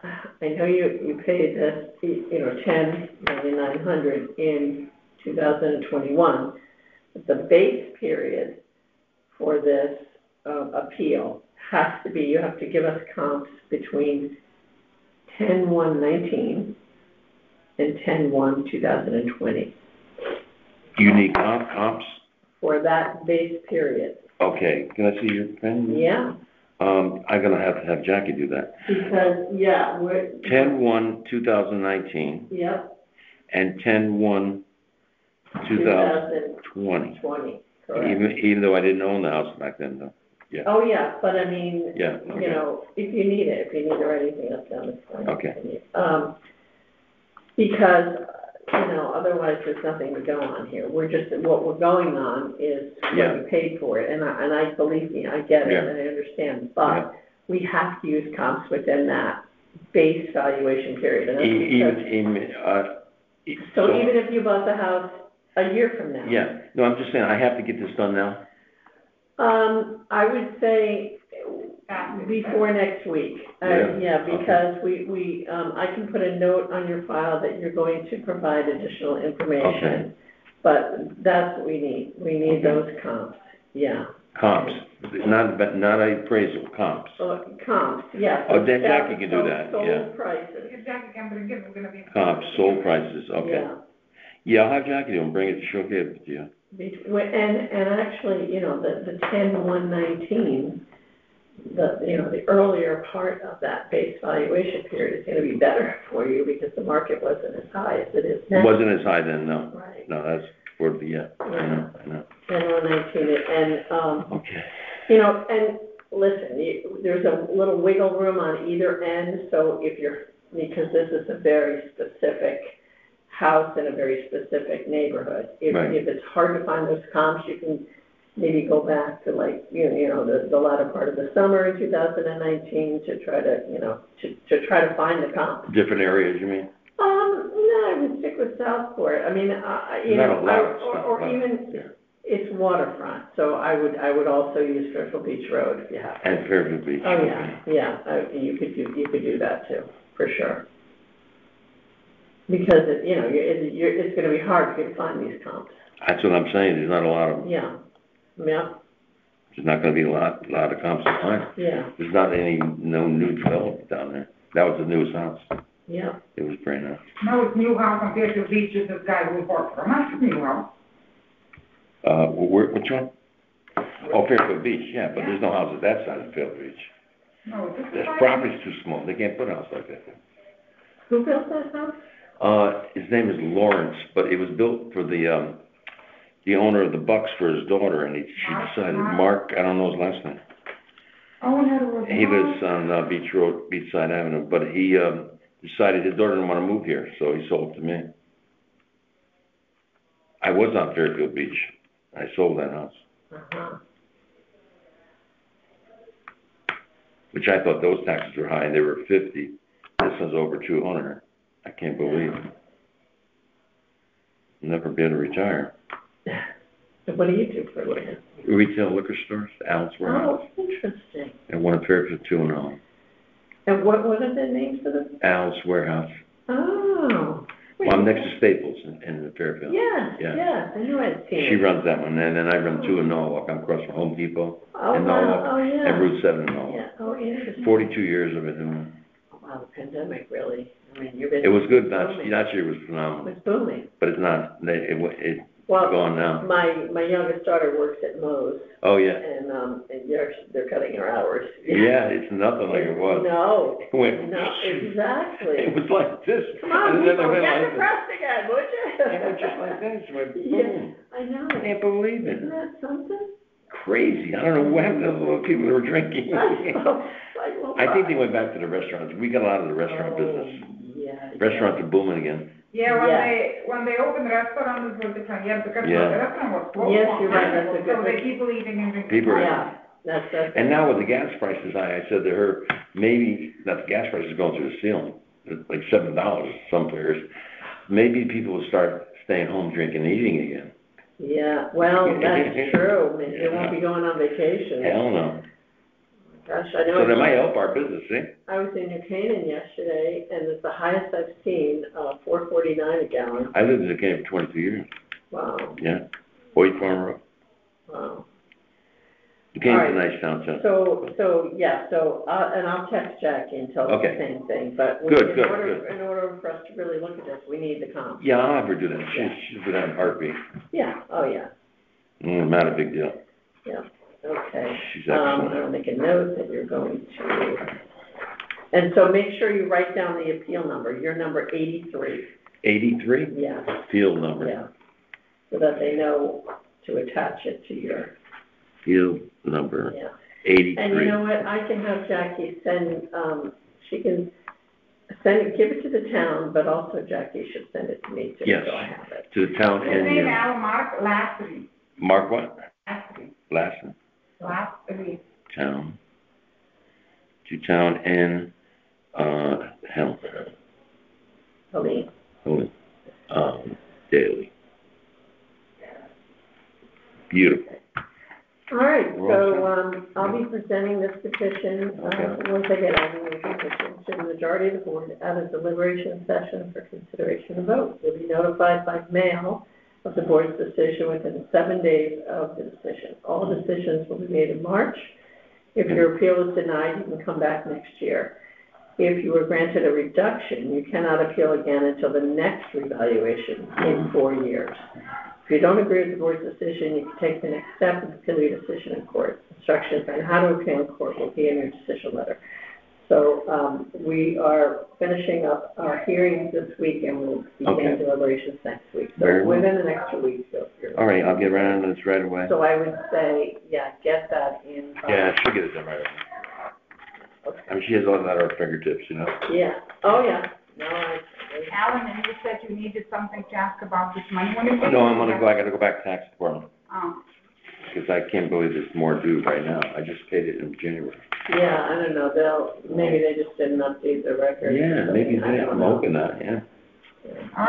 I know you paid this, $10,900,000 in 2021. But the base period for this appeal has to be, you have to give us comps between 10/1/19 and 10/1/2020 You need comps? for that base period. Okay, can I see your pen? Yeah, I'm gonna have Jackie do that. because, yeah, 10/1/2019 yep, and 10/1/2020. 20, correct. Even though I didn't own the house back then, though. Yeah. Oh, yeah, but I mean, Yeah, okay. if you need it, if you need to write anything else down, it's fine. Okay. Because, otherwise there's nothing to go on here. What we're going on is Yeah. what you paid for it, and I believe me, I get it, Yeah. and I understand, but we have to use comps within that base valuation period, and that's because, Even, so even if you bought the house A year from now. Yeah, no, I'm just saying, I have to get this done now? I would say before next week. Really? Yeah, because I can put a note on your file that you're going to provide additional information. Okay. But that's what we need. We need those comps, yeah. Comps, not appraisal, comps. Comps, yes. Oh, then Jackie can do that, yeah. Sold prices. Jackie can bring it, we're gonna be. Comps, sold prices, okay. Yeah. Yeah, I'll have Jackie do them, bring it, she'll give it to you. And actually, you know, the 10/119, the earlier part of that base valuation period is gonna be better for you because the market wasn't as high as it is now. It wasn't as high then, no. Right. No, that's for the, yeah, I know. 10/119, and, Okay. you know, and listen, there's a little wiggle room on either end, so because this is a very specific house in a very specific neighborhood. Right. If it's hard to find those comps, you can maybe go back to like, you know, the latter part of the summer in 2019 to try to, you know, to try to find the comps. Different areas, you mean? No, I would stick with Southport. I mean, you Not know, a lot, or even, it's waterfront, so I would also use Fairfield Beach Road if you have to. And Fairfield Beach. Oh, yeah, you could do that too, for sure. Because, it's gonna be hard for you to find these comps. That's what I'm saying, there's not a lot of them. Yeah. There's not gonna be a lot of comps to find. Yeah. There's not no new development down there. That was the newest house. Yeah. It was brand new. No, it's new house on Fairfield Beach, is this guy who bought from us, new house. Which one? Oh, Fairfield Beach, yeah, but there's no houses that side of Fairfield Beach. No, is this the This guy? property's too small, they can't put a house like that. Who built that house? His name is Lawrence, but it was built for the owner of the Bucks for his daughter, and she decided, Mark, I don't know his last name. Oh, and that was. He lives on Beach Road, Beachside Avenue, but he decided his daughter didn't want to move here, so he sold it to me. I was on Fairfield Beach. I sold that house. Uh-huh. Which I thought those taxes were high, and they were 50. This one's over 200. I can't believe it. Never be able to retire. What do you do for a living? Retail liquor stores, Al's Warehouse. Oh, interesting. And one in Fairfield, 2-0. And what are the names of them? Al's Warehouse. Oh. Well, I'm next to Staples in Fairfield. Yeah, I knew I'd seen it. She runs that one, and then I run 2 in Norwalk. I'm across from Home Depot in Norwalk. Oh, yeah. And Route 7 in Norwalk. Yeah, oh, interesting. 42 years I've been doing it. Oh, wow, the pandemic really, I mean, you've been. It was good, that booming. year was phenomenal. It was booming. But it's not, it's Well, gone now. my youngest daughter works at Moe's. Oh, yeah. And they're cutting her hours. Yeah, it's nothing like it was. No, It went, no, exactly. it was like this. Come on, and then people, it went get like this. depressed again, would you? It went just like this, it went boom. Yeah, I know. I can't believe Isn't it. that something? Crazy. I don't know what happened to the little people that were drinking. I know. I think they went back to the restaurants. We got out of the restaurant business. Yeah. Restaurants are booming again. Yeah, when they opened the restaurant, it was different, yeah, because the restaurant was closed. Yes, you're right, that's a good. So they people eating and drinking. People are, Yeah, that's. and now with the gas prices, I said to her, maybe, that the gas prices going through the ceiling, it's like $7 some places. Maybe people will start staying home drinking and eating again. Yeah, well, that's true. I mean, they won't be going on vacation. Hell no. Gosh, I know. So that might help our business, see? I was in New Canaan yesterday, and it's the highest I've seen, $4.49 a gallon. I lived in New Canaan for 22 years. Wow, Yeah. Hoyt Farm Road. wow. New Canaan's a All right. nice town, too. So, and I'll text Jackie and tell her Okay. the same thing, but Good. in order for us to really look at this, we need the comp. Yeah, I'll have her do that. She'll do that in a heartbeat. Yeah, oh, yeah, Not a big deal. yeah, okay. She's excellent. I'll make a note that you're going to, and so make sure you write down the appeal number, your number 83. 83? Yeah, Field number. yeah, so that they know to attach it to your, Field number yeah. 83. And you know what, I can have Jackie send, she can give it to the town, but also Jackie should send it to me too, Yes. so I have it. To the town His name and Al Mark Lastry. Mark what? Lastry. Lassen. Town. To town and, health. Helene. Daily. Beautiful. All right, We're all so, I'll be presenting this petition, Okay. once I get all the petitions to the majority of the board at a deliberation session for consideration and vote. You'll be notified by mail of the board's decision within 7 days of the decision. All decisions will be made in March. If your appeal is denied, you can come back next year. If you were granted a reduction, you cannot appeal again until the next revaluation in 4 years. If you don't agree with the board's decision, you can take the next step and appeal your decision in court. Instructions on how to appeal in court will be in your decision letter. So, we are finishing up our hearings this week and we'll begin deliberations next week. So Very well. within the next 2 weeks, you'll hear. All right, I'll get right on this right away. So I would say, yeah, get that in. Yeah, she'll get it done right away. I mean, she has all that at her fingertips, you know? Yeah, oh, yeah. No, Alan, and you said you needed something to ask about this money. When is it? No, I gotta go back to tax department, Oh. because I can't believe there's more due right now. I just paid it in January. yeah, I don't know, maybe they just didn't update the record. Yeah, maybe I they, don't I'm know. hoping that, yeah.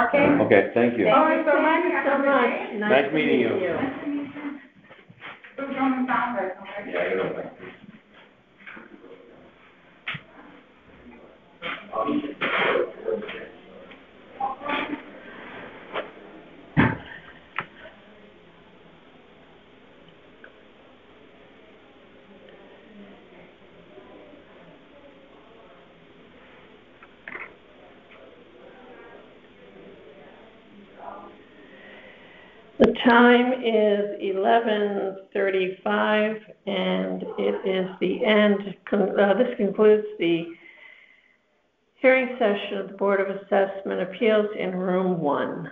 Okay. Okay, thank you. All right, thank you so much. Nice meeting you. Nice to meet you. Who's on the sound right now, right? Yeah, I gotta. The time is 11:35, and it is the end. This concludes the hearing session of the Board of Assessment Appeals in Room 1.